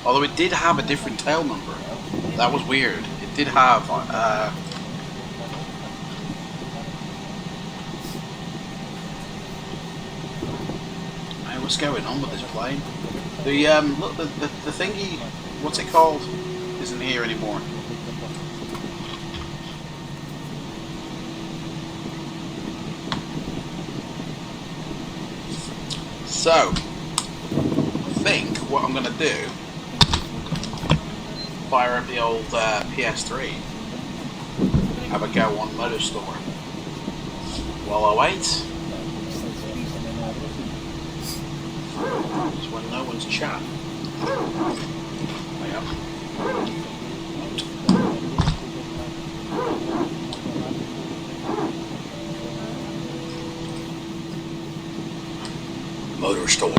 Speaker 1: Although it did have a different tail number. That was weird. It did have hey, what's going on with this plane? The look, the thingy, what's it called? Isn't here anymore. So, I think what I'm going to do, fire up the old PS3, have a go on Motor Store while I wait. Just when no one's chatting. There you go. Motor Store.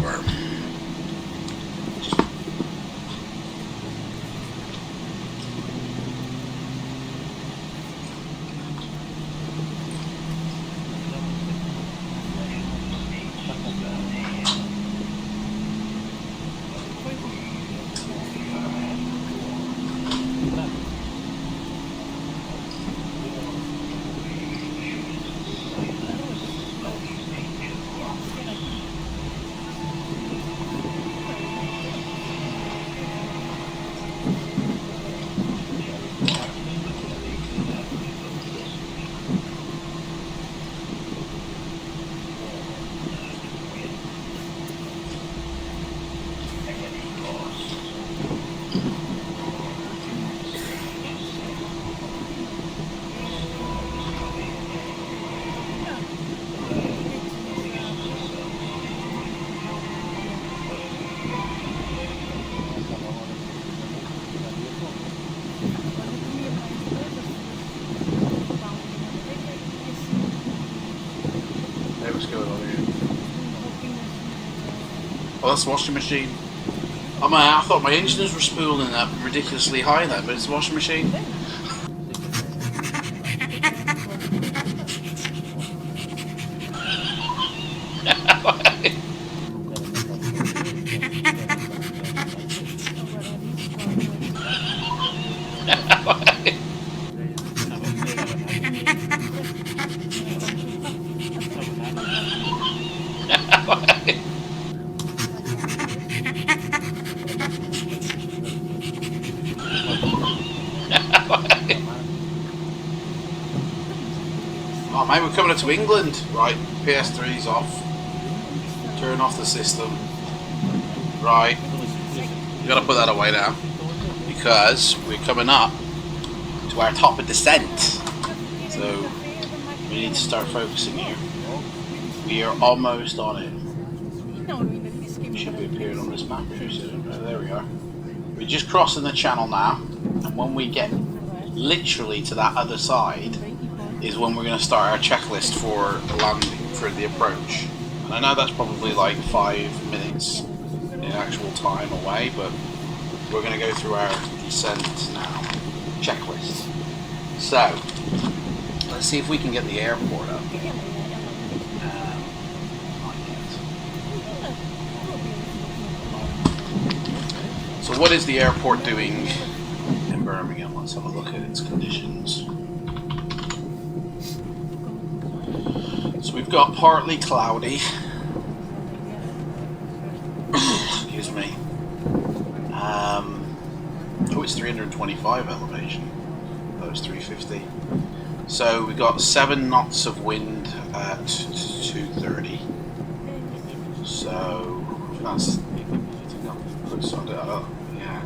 Speaker 1: Oh, that's the washing machine. Oh man, I thought my engines were spooling up ridiculously high then, but it's the washing machine. Oh, mate, we're coming up to England. Right, PS3's off. Turn off the system. Right, we gotta put that away now because we're coming up to our top of descent. So we need to start focusing here. We are almost on it. We should be appearing on this map here soon. Oh, there we are. We're just crossing the channel now, and when we get literally to that other side is when we're going to start our checklist for landing, for the approach. And I know that's probably like 5 minutes in actual time away, but we're going to go through our descent now checklist. So let's see if we can get the airport up. So what is the airport doing in Birmingham? Let's have a look at its conditions. So we've got partly cloudy. Excuse me. Oh, it's 325 elevation. That was 350. So we've got 7 knots of wind at 230. So that's yeah.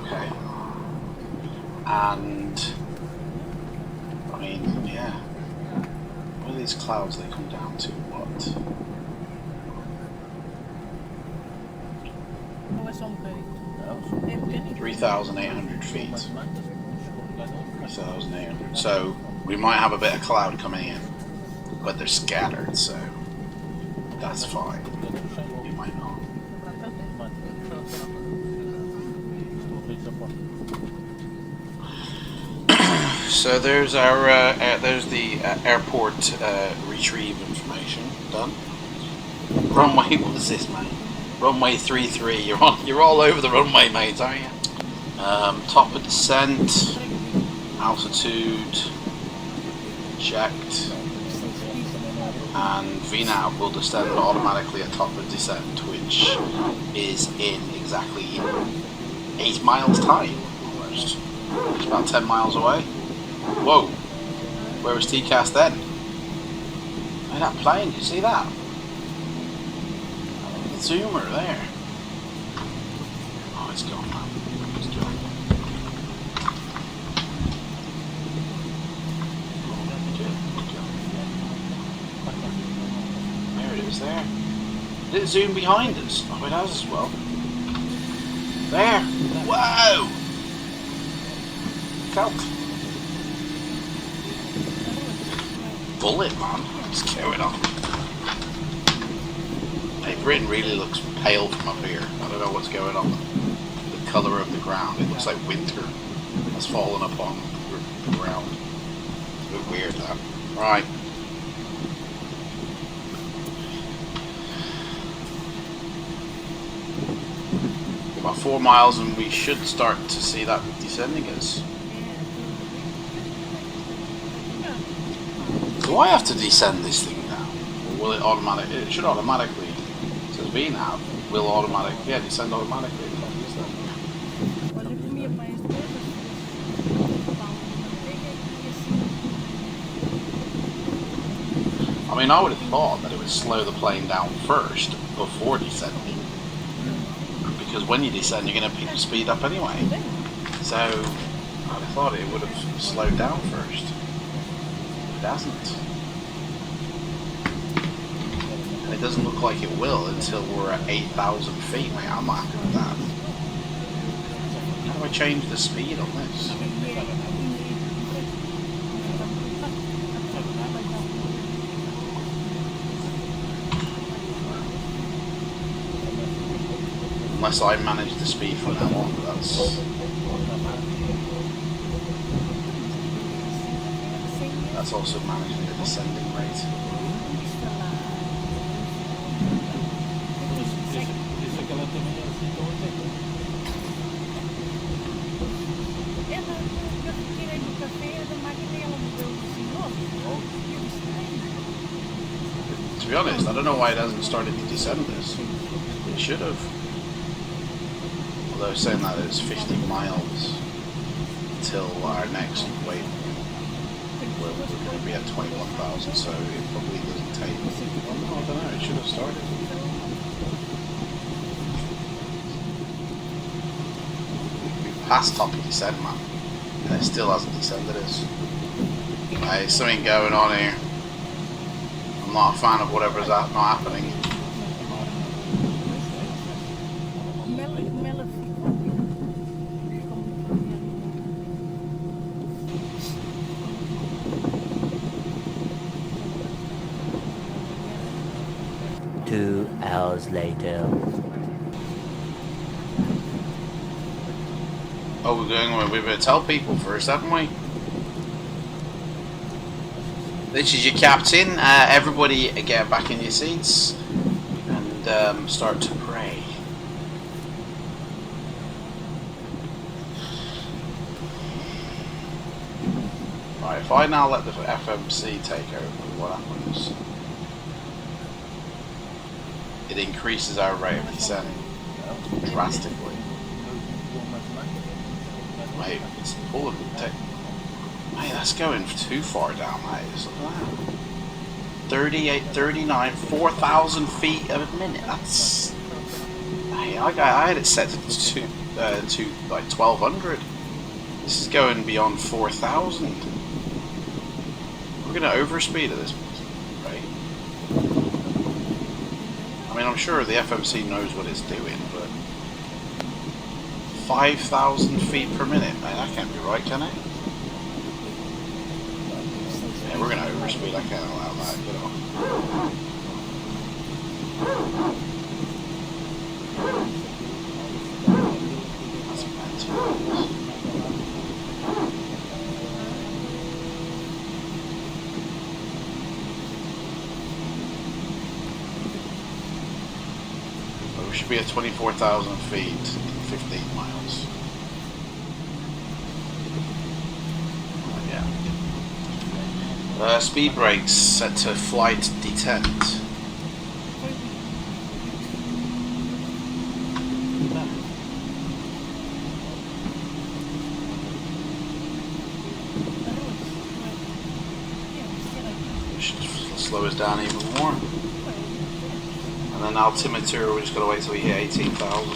Speaker 1: Okay. And I mean, yeah. What are these clouds? They come down to what? 3,800 feet. 3,800. So we might have a bit of cloud coming in, but they're scattered, so that's fine. You might not. So there's our there's the airport retrieve information done. Runway, what is this, mate? Runway 33. You're all over the runway, mate, aren't you? Top of descent, altitude checked, and VNAV will descend automatically at top of descent, which is in exactly 8 miles time, almost. It's about 10 miles away. Whoa! Where was TCAS then? Look at that plane, did you see that? The zoomer there. Oh, it's gone now. It's gone. There it is there. Did it zoom behind us? Oh, it has as well. There! Whoa! Calc. Bullet, man. What's going on? Hey, Britain really looks pale from up here. I don't know what's going on. The colour of the ground. It looks like winter has fallen upon the ground. It's a bit weird, that. Right. About 4 miles and we should start to see that descending us. Do I have to descend this thing now? Or will it automatically? It should automatically. It says VNAV will automatically. Yeah, descend automatically. I mean, I would have thought that it would slow the plane down first before descending. Because when you descend, you're going to speed up anyway. So, I would have thought it would have slowed down first. It hasn't. And it doesn't look like it will until we're at 8,000 feet, mate. I'm not happy with that. How do I change the speed on this? Unless I manage the speed from now on, that's also managing the descending rate. To be honest, I don't know why it hasn't started to descend this. It should have. Although saying that it's 50 miles till our next waypoint. We're going to be at 21,000, so it probably doesn't take. Well, no, I don't know. It should have started. We've passed top of descent, man, and it still hasn't descended us. There's something going on here. I'm not a fan of whatever's not happening.
Speaker 2: Two hours later.
Speaker 1: Oh, we're going away. We better tell people first, haven't we? This is your captain. Everybody get back in your seats and start to pray. Right, if I now let the FMC take over, what happens? It increases our rate of descent drastically. Mate, it's pulling. Mate, that's going too far down, mate. Look at that. 38, 39, 4,000 feet a minute. That's. Hey, I had it set to like 1,200. This is going beyond 4,000. We're going to overspeed at this rate. I mean, I'm sure the FMC knows what it's doing, but 5,000 feet per minute, mate, that can't be right, can it? Yeah, we're going to overspeed. I can't allow that. Get on. That's mental. We should be at 24,000 feet in 15 miles. Yeah. Speed brakes set to flight detent. Should slow us down even more. And then altimeter, we're just going to wait till we hit 18,000.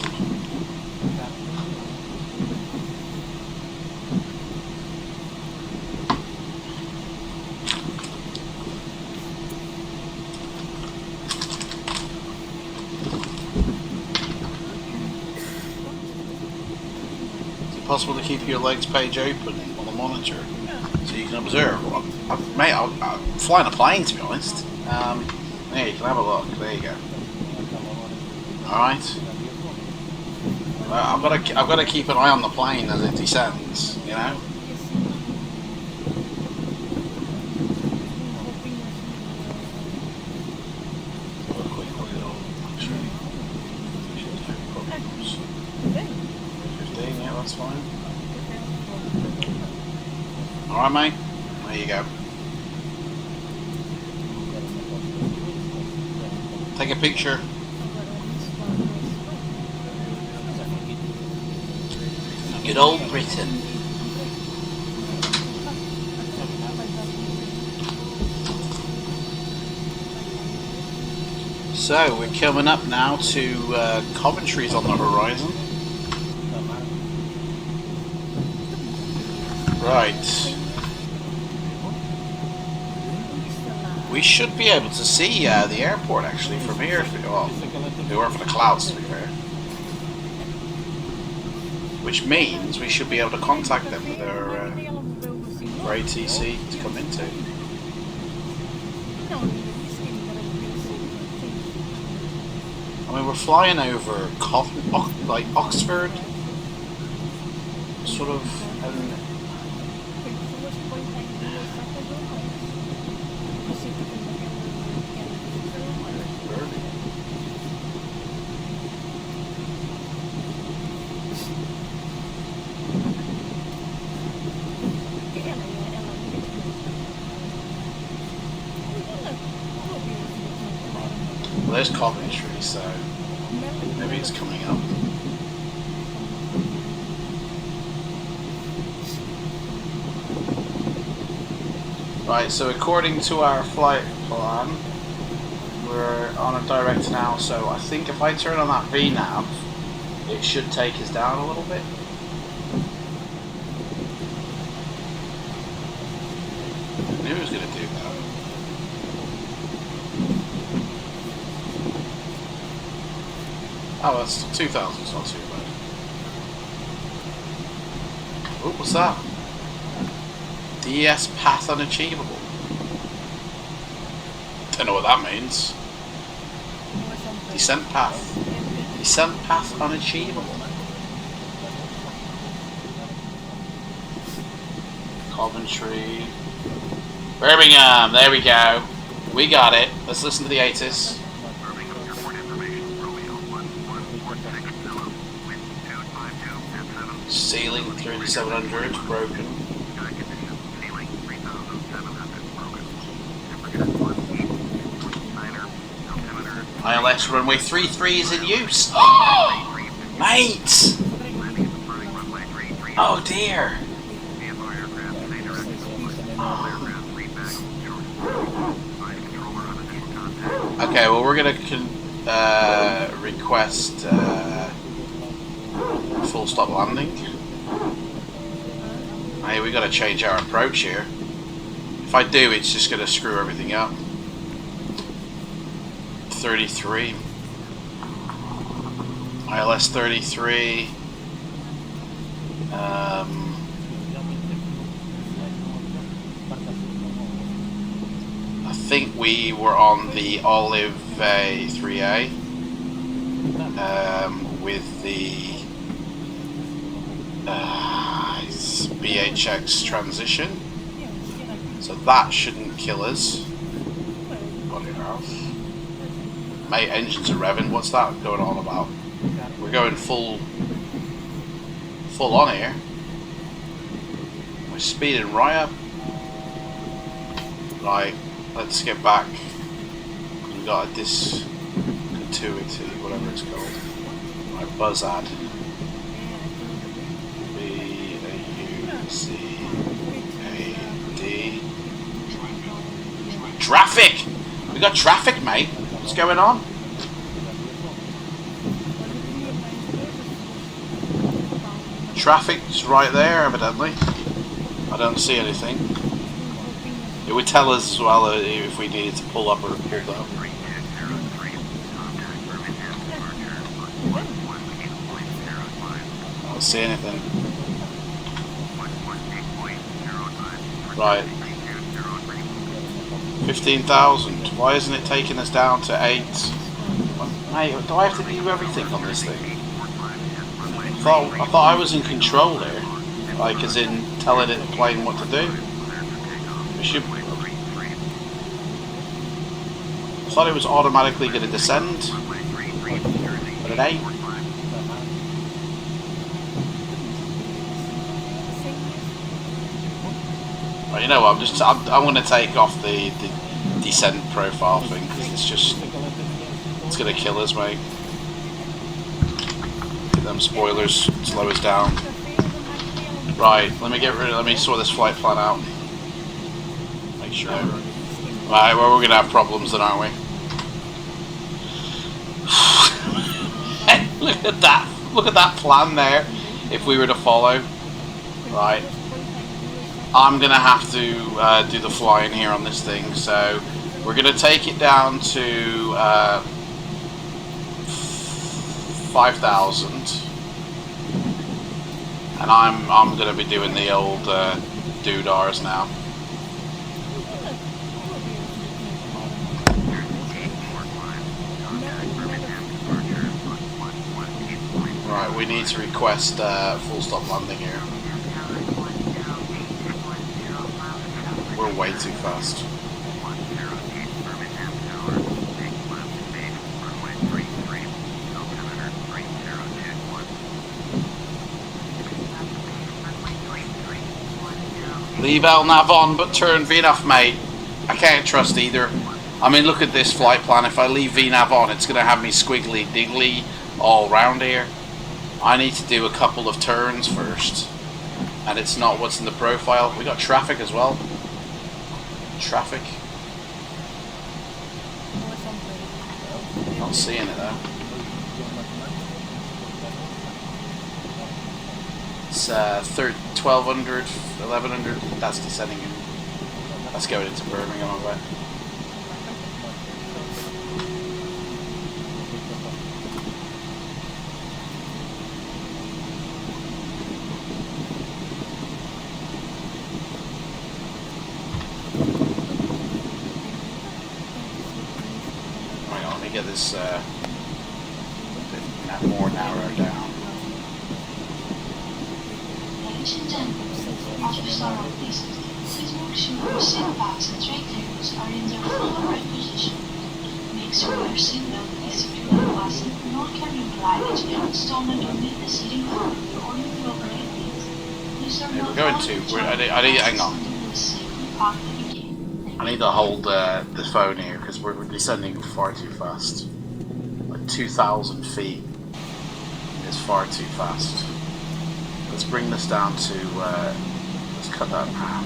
Speaker 1: Is it possible to keep your legs page open on the monitor so you can observe? Well, mate, I'm flying a plane, to be honest. There, you can have a look. There you go. Alright. I've got to keep an eye on the plane as it descends, you know? A quick look at all, actually. Should have problems. 15, yeah, that's fine. Alright, mate. There you go. Take a picture. Good old Britain. So we're coming up now to Coventry's on the horizon. Right. We should be able to see the airport actually from here. If we were for the clouds, to be fair. Which means we should be able to contact them with our ATC to come into. I mean, we're flying over like Oxford, sort of. there's Coventry, so maybe it's coming up. Right, so according to our flight plan, we're on a direct now, so I think if I turn on that VNav, it should take us down a little bit. I knew it was going to do that. Oh, that's 2,000, it's not too bad. Oh, what's that? DS path unachievable. Don't know what that means. Descent path. Descent path unachievable. Coventry. Birmingham, there we go. We got it. Let's listen to the ATC. Ceiling 3700, broken. ILS runway 33 is in use. Oh, mate! Oh dear. Okay, well we're gonna request full stop landing. Hey, we gotta change our approach here. If I do, it's just gonna screw everything up. 33. ILS 33. I think we were on the Olive 3A with the BHX transition, so that shouldn't kill us. Mate, engines are revving. What's that going on about? We're going full on here. We're speeding right up. Right, let's get back. We've got a discontinuity, whatever it's called. Right, Buzzard. B-A-U-Z-A-D. Traffic! We got traffic, mate. What's going on? Traffic's right there, evidently. I don't see anything. It would tell us as well if we needed to pull up or pull down. I don't see anything. Right. 15,000. Why isn't it taking us down to 8? Mate, do I have to do everything on this thing? I thought I was in control there. Like, as in telling it, the plane what to do. It should. I thought it was automatically going to descend. But it ain't. Well, you know what? I'm going to take off the descent profile thing because it's going to kill us, mate. Get them spoilers, slow us down. Right, let me sort this flight plan out. Make sure. Right, well, we're going to have problems then, aren't we? Look at that. Look at that plan there. If we were to follow. Right. I'm going to have to do the flying here on this thing, so we're going to take it down to 5,000, and I'm going to be doing the old doodars now. Right, we need to request full stop landing here. We're way too fast. Leave LNAV on, but turn VNAV, mate. I can't trust either. I mean, look at this flight plan. If I leave VNAV on, it's going to have me squiggly diggly all around here. I need to do a couple of turns first. And it's not what's in the profile. We got traffic as well. Traffic. Not seeing it though. It's 1200, 1100. That's descending in. That's going into Birmingham, I bet. Hang on, let me get this a bit more narrowed down.
Speaker 3: Ladies and gentlemen, after startup please make sure your seat backs and tray tables are in their full upright position. Make sure your seatbelt is securely fastened, not carrying luggage, stolen or leave the seating car, or you will operate these. These are
Speaker 1: We're going to. Hang on. I need to hold the phone here because we're descending far too fast. Like 2,000 feet is far too fast. Let's bring this down to, let's cut that in half.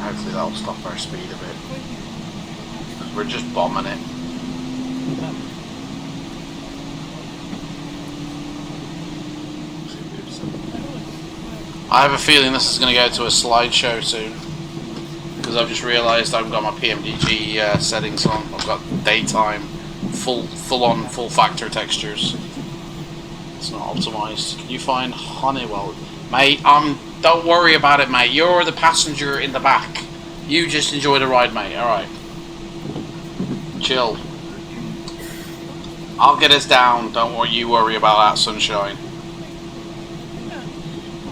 Speaker 1: Hopefully that'll stop our speed a bit. We're just bombing it. I have a feeling this is going to go to a slideshow soon. Because I've just realised I've got my PMDG settings on. I've got daytime, full factor textures. It's not optimised. Can you find Honeywell? Mate, don't worry about it, mate. You're the passenger in the back. You just enjoy the ride, mate. Alright. Chill. I'll get us down. Don't worry about that, sunshine.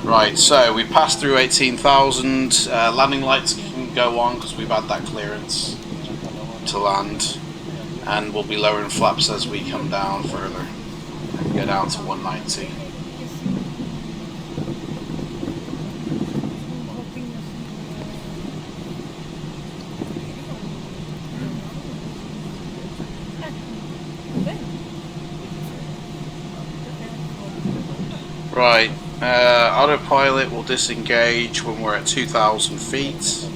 Speaker 1: Right, so we passed through 18,000. Landing lights can go on because we've had that clearance to land. And we'll be lowering flaps as we come down further. Go down to 190. Right, autopilot will disengage when we're at 2,000 feet.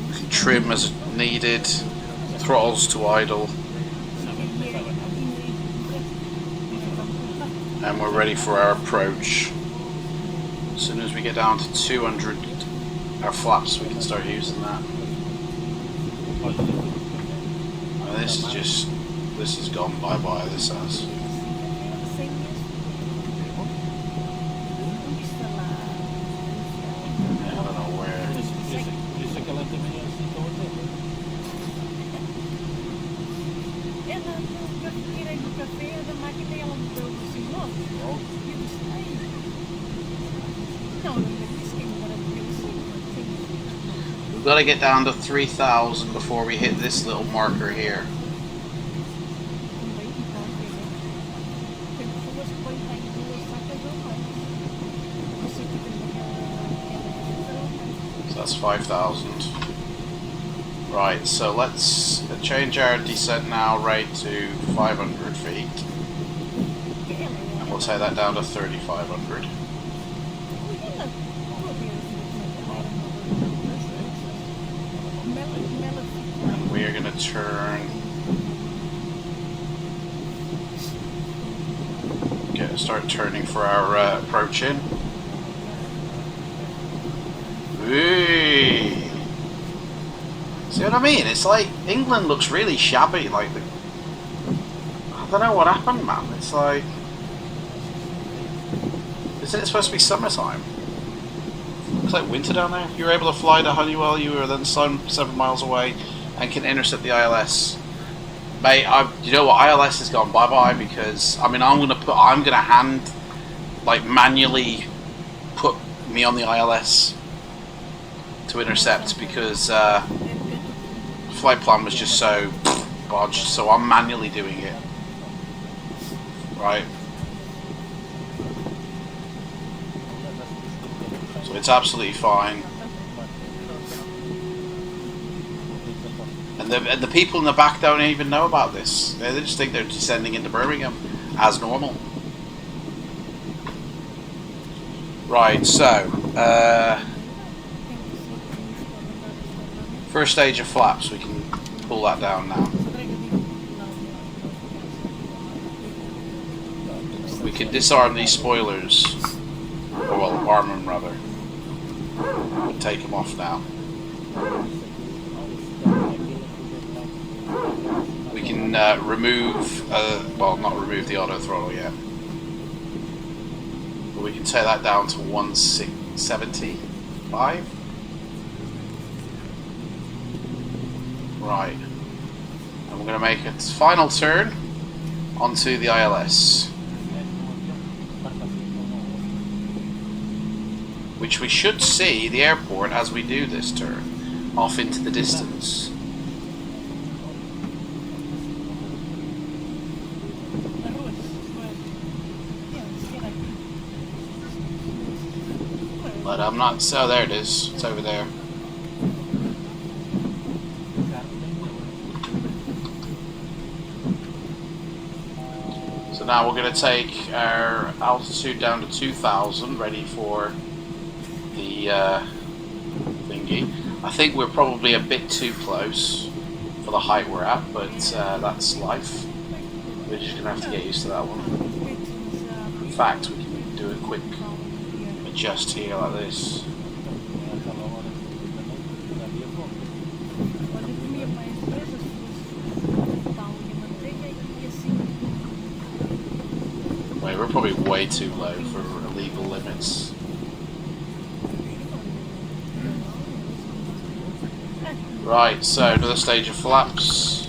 Speaker 1: We can trim as needed, throttles to idle. And we're ready for our approach. As soon as we get down to 200, our flaps, we can start using that. And this is gone bye-bye, this has. I don't know where. We've got to get down to 3,000 before we hit this little marker here. So that's 5,000. Right, so let's change our descent now rate to 500 feet. And we'll take that down to 3,500. And we are going to turn... start turning for our approach in. Whee! See what I mean? It's like England looks really shabby. Like I don't know what happened, man. It's like, isn't it supposed to be summertime? Looks like winter down there. You're able to fly to Honeywell. You are then 7 miles away and can intercept the ILS. Mate, you know what? ILS has gone bye bye because I mean I'm gonna manually put me on the ILS to intercept because flight plan was just so bodged, so I'm manually doing it. Right. So it's absolutely fine. And the people in the back don't even know about this. They just think they're descending into Birmingham as normal. Right, so first stage of flaps, we can pull that down now. We can disarm these spoilers, or well, arm them rather. Take them off now. We can remove, well, not remove the auto throttle yet, but we can take that down to 175. Right, and we're going to make a final turn onto the ILS, which we should see the airport as we do this turn, off into the distance. But I'm not, so there it is, it's over there. So now we're going to take our altitude down to 2,000, ready for the thingy. I think we're probably a bit too close for the height we're at, but that's life. We're just going to have to get used to that one. In fact, we can do a quick adjust here like this. Wait, we're probably way too low for illegal limits. Right, so another stage of flaps.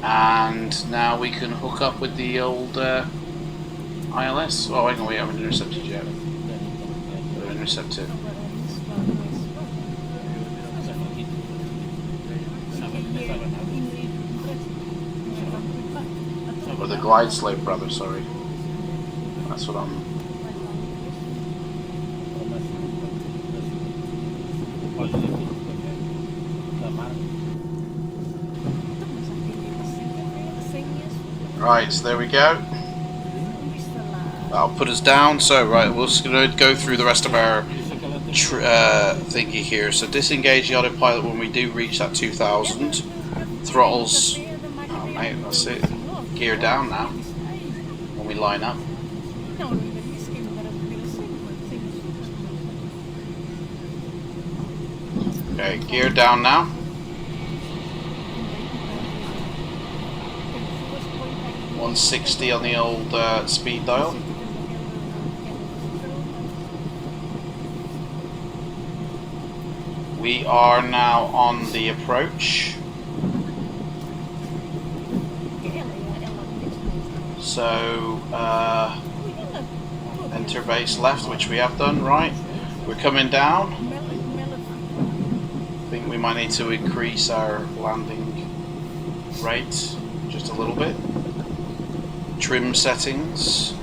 Speaker 1: And now we can hook up with the old ILS. Oh, hang on, we haven't intercepted yet. We've intercepted. Or the glide slope, brother, sorry. That's what I'm... Right, so there we go. That'll put us down. So, right, we're just going to go through the rest of our thingy here. So, disengage the autopilot when we do reach that 2,000. Throttles. Oh, mate, that's it. Gear down now when we line up. Okay, gear down now. .160 on the old speed dial. We are now on the approach. So enter base left, which we have done, right? We're coming down. I think we might need to increase our landing rate just a little bit. Trim settings.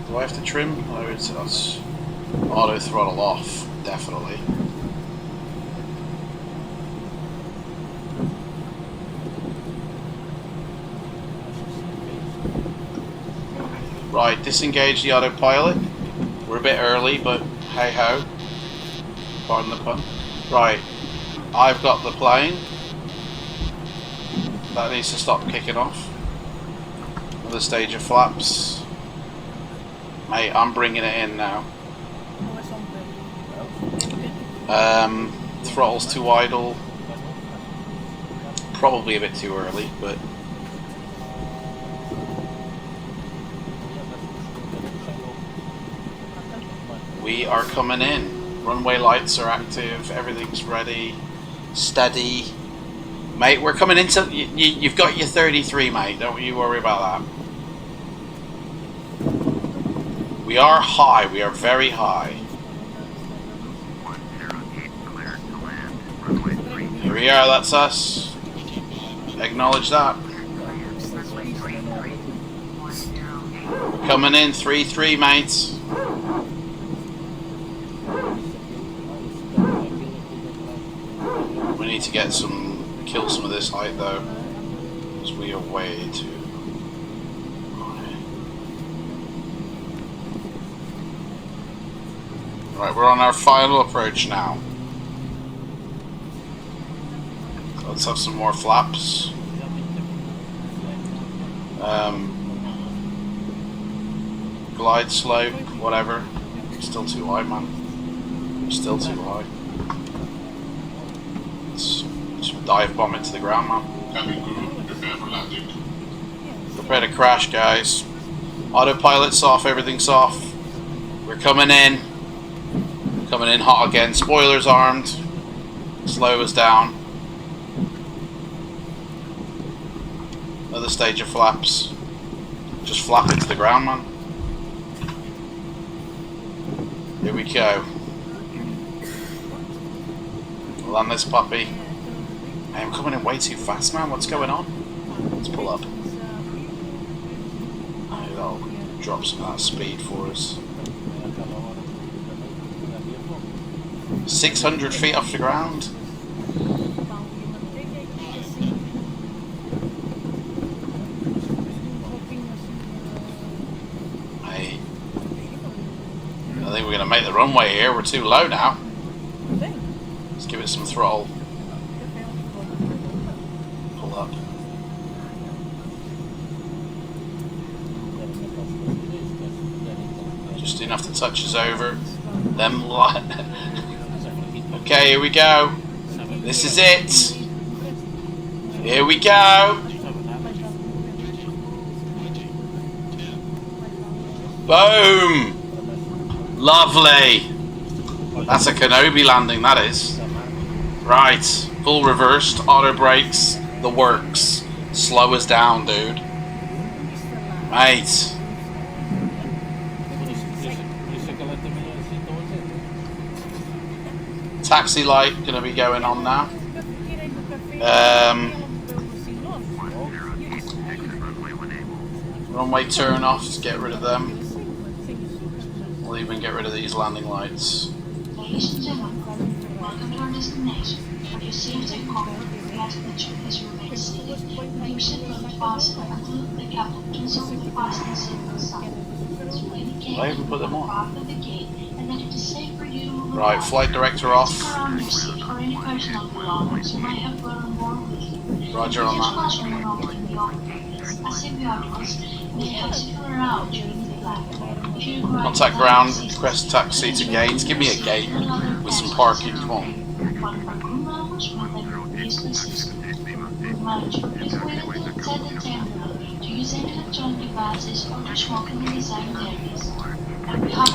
Speaker 1: Do I have to trim? Oh, it's auto throttle off, definitely. Right, disengage the autopilot. We're a bit early, but hey ho. Pardon the pun. Right, I've got the plane. That needs to stop kicking off. Another stage of flaps. Mate, I'm bringing it in now. Throttle's too idle. Probably a bit too early, but we are coming in. Runway lights are active. Everything's ready. Steady. Mate, we're coming into... You've got your 33, mate. Don't you worry about that. We are high. We are very high. Here we are. That's us. Acknowledge that. We're coming in. 3-3, mates. We need to get some, kill some of this height though, because we are way too high. Right, we're on our final approach now. Let's have some more flaps. Glide slope, whatever. Still too high, man. Still too high. Let's just dive bomb it to the ground, man. Prepare to crash, guys. Autopilot's off, everything's off. We're coming in. Coming in hot again. Spoilers armed. Slow us down. Another stage of flaps. Just flap it to the ground, man. Here we go. Land this puppy. Hey, I'm coming in way too fast, man. What's going on? Let's pull up. Oh, that'll drop some of that speed for us. 600 feet off the ground. Hey, I think we're going to make the runway here. We're too low now. Let's give it some throttle. Pull up. Just enough to touch us over. Them Okay, here we go. This is it. Here we go. Boom. Lovely. That's a Kenobi landing, that is. Right. Full reversed, auto brakes, the works. Slow us down, dude. Mate. Taxi light gonna be going on now. Runway turn offs, get rid of them. We'll even get rid of these landing lights.
Speaker 3: Ladies and gentlemen, welcome to our destination. Your safety and comfort, we ask that you please remain seated with your seatbelt fastened until the captain turns on the fasten signal sign. So indicate
Speaker 1: I even put them on.
Speaker 3: off of the gate and that it is safe for you to move
Speaker 1: Right,
Speaker 3: around.
Speaker 1: flight director off.
Speaker 3: Around your seat or any personal belongings you might have brought on board with you.
Speaker 1: Roger on that. Contact ground, request taxi to gate. Give me a gate with some parking, come on.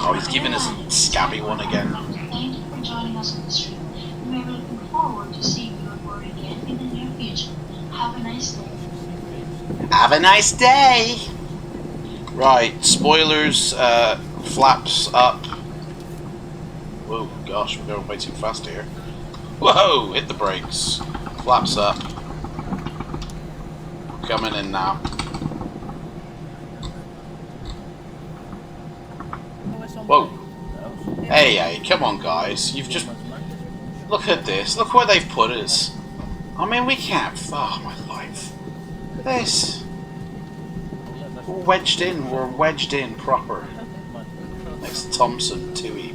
Speaker 1: Oh, he's giving us a scabby one again.
Speaker 3: Thank you for joining us on the street. We are looking forward to seeing you on board again in the near future. Have a nice day.
Speaker 1: Have a nice day! Right, spoilers, flaps up. Whoa, gosh, we're going way too fast here. Whoa, hit the brakes. Flaps up. Coming in now. Whoa. Hey, hey, come on guys. You've just... Look at this. Look where they've put us. I mean, we can't... Oh, my life. This. We're wedged in proper. Next to Thompson, Tui.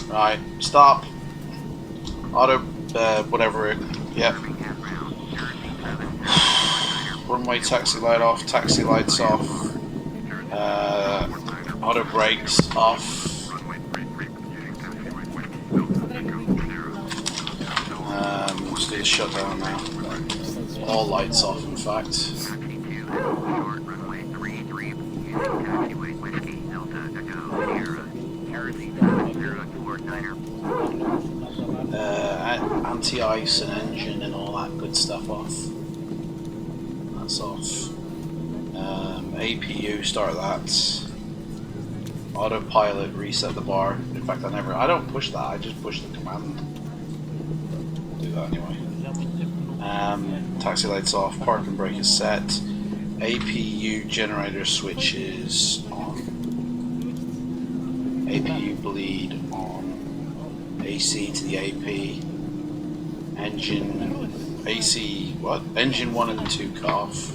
Speaker 1: Right, stop. Auto, whatever. Yep. Runway taxi light off, taxi lights off. Auto brakes off. Let's do the shutdown now. All lights off, in fact. Anti-ice and engine and all that good stuff off. That's off. APU, start that. Autopilot, reset the bar. In fact, I don't push that, I just push the command. Do that anyway. Taxi lights off, parking brake is set. APU generator switches on. APU bleed on. AC to the AP. Engine AC, what? Engine 1 and 2 cut off.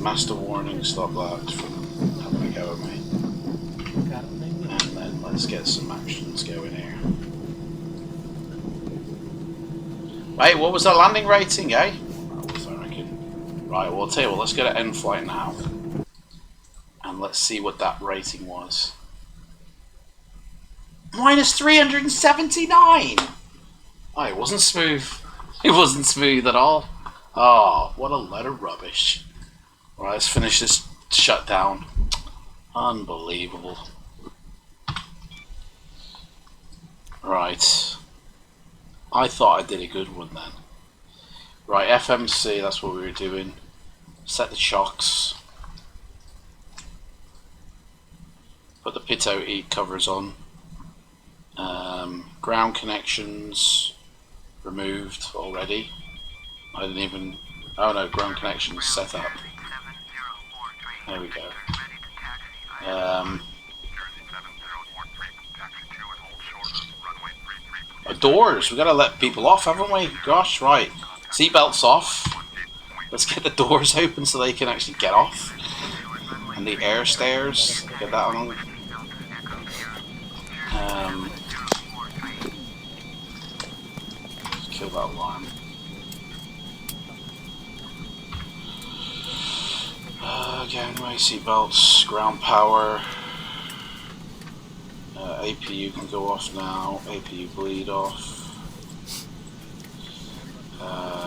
Speaker 1: Master warning, stop that from having a go at me. And then let's get some actions going here. Wait, what was the landing rating, eh? I reckon. Right, well, I'll tell you what, let's go to end flight now. And let's see what that rating was. Minus 379! Oh, it wasn't smooth. It wasn't smooth at all. Oh, what a load of rubbish. Right, let's finish this shutdown. Unbelievable. Right. I thought I did a good one then. Right, FMC, that's what we were doing. Set the shocks. Put the pitot E covers on. Ground connections removed already. I didn't even... Oh no, ground connections set up. There we go. Doors, we gotta let people off, haven't we? Gosh, right. Seatbelts off. Let's get the doors open so they can actually get off. And the air stairs, get that on. Kill that alarm. Gangway, seatbelts, ground power. APU can go off now. APU bleed off.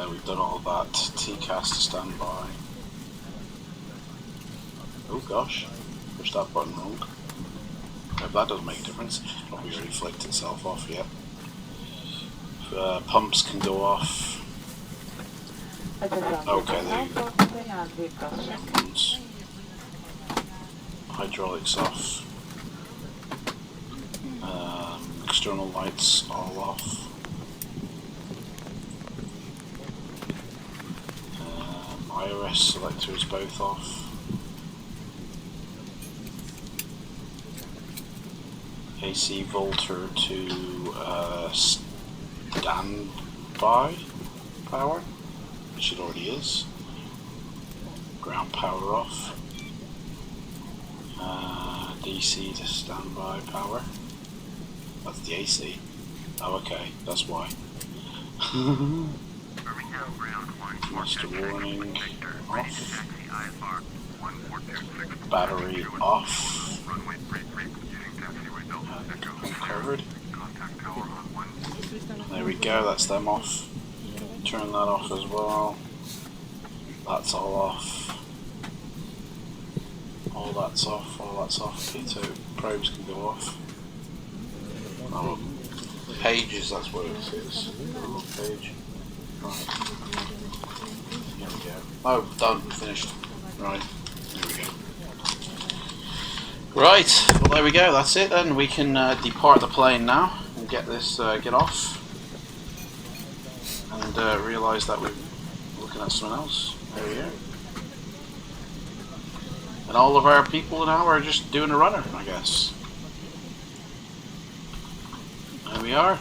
Speaker 1: We've done all that. TCAS to stand by. Oh gosh, pushed that button wrong. If that doesn't make a difference. Probably already flicked itself off yet. Pumps can go off. Okay, there you go. Hydraulics off. External lights all off. IRS selectors both off. AC volter to standby power, which it already is. Ground power off. DC to standby power. That's the AC. Oh, okay, that's why. Master warning off. Battery off. Uncovered. There we go, that's them off. Turn that off as well. That's all off. All that's off, all that's off. P2 probes can go off. Oh, pages, that's what it is. Page. Right. Here we go. Oh, done, finished. Right, there we go. Right, well there we go, that's it then. We can depart the plane now and get this, get off. And realise that we're looking at something else. There we go. And all of our people now are just doing a runner, I guess. There we are.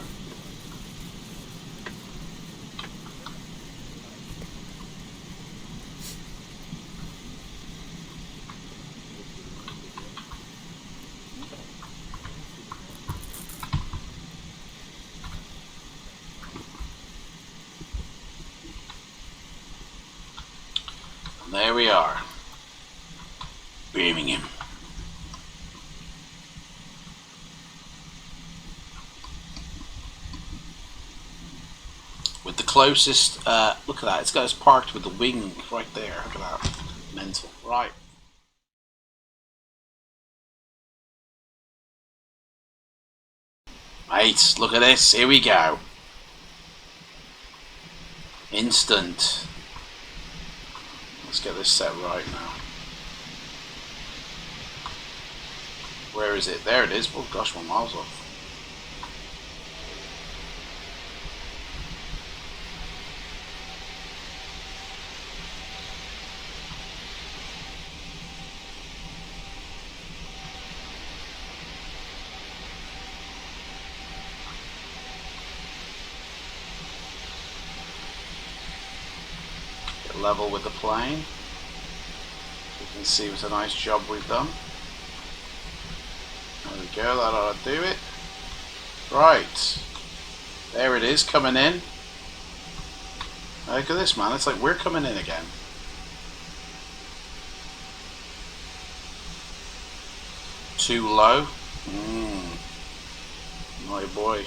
Speaker 1: And there we are. Birmingham. With the closest, look at that, it's got us parked with the wing right there, look at that, mental, right. Mate, look at this, here we go. Instant. Let's get this set right now. Where is it? There it is. Oh gosh, 1 miles off. level with the plane. You can see what a nice job we've done. There we go, that ought to do it. Right. There it is, coming in. Look at this, man. It's like we're coming in again. Too low. My boy.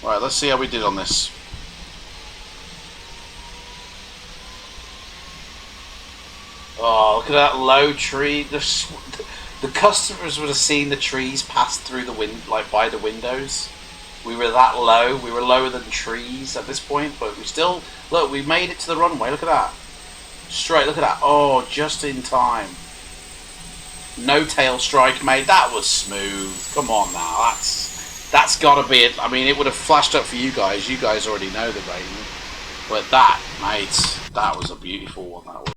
Speaker 1: Right, let's see how we did on this. Oh, look at that low tree. The customers would have seen the trees pass through the wind, like by the windows. We were that low. We were lower than trees at this point, but we still look. We made it to the runway. Look at that. Straight. Look at that. Oh, just in time. No tail strike, mate. That was smooth. Come on now. That's got to be it. I mean, it would have flashed up for you guys. You guys already know the rating, but that, mate, that was a beautiful one. That was.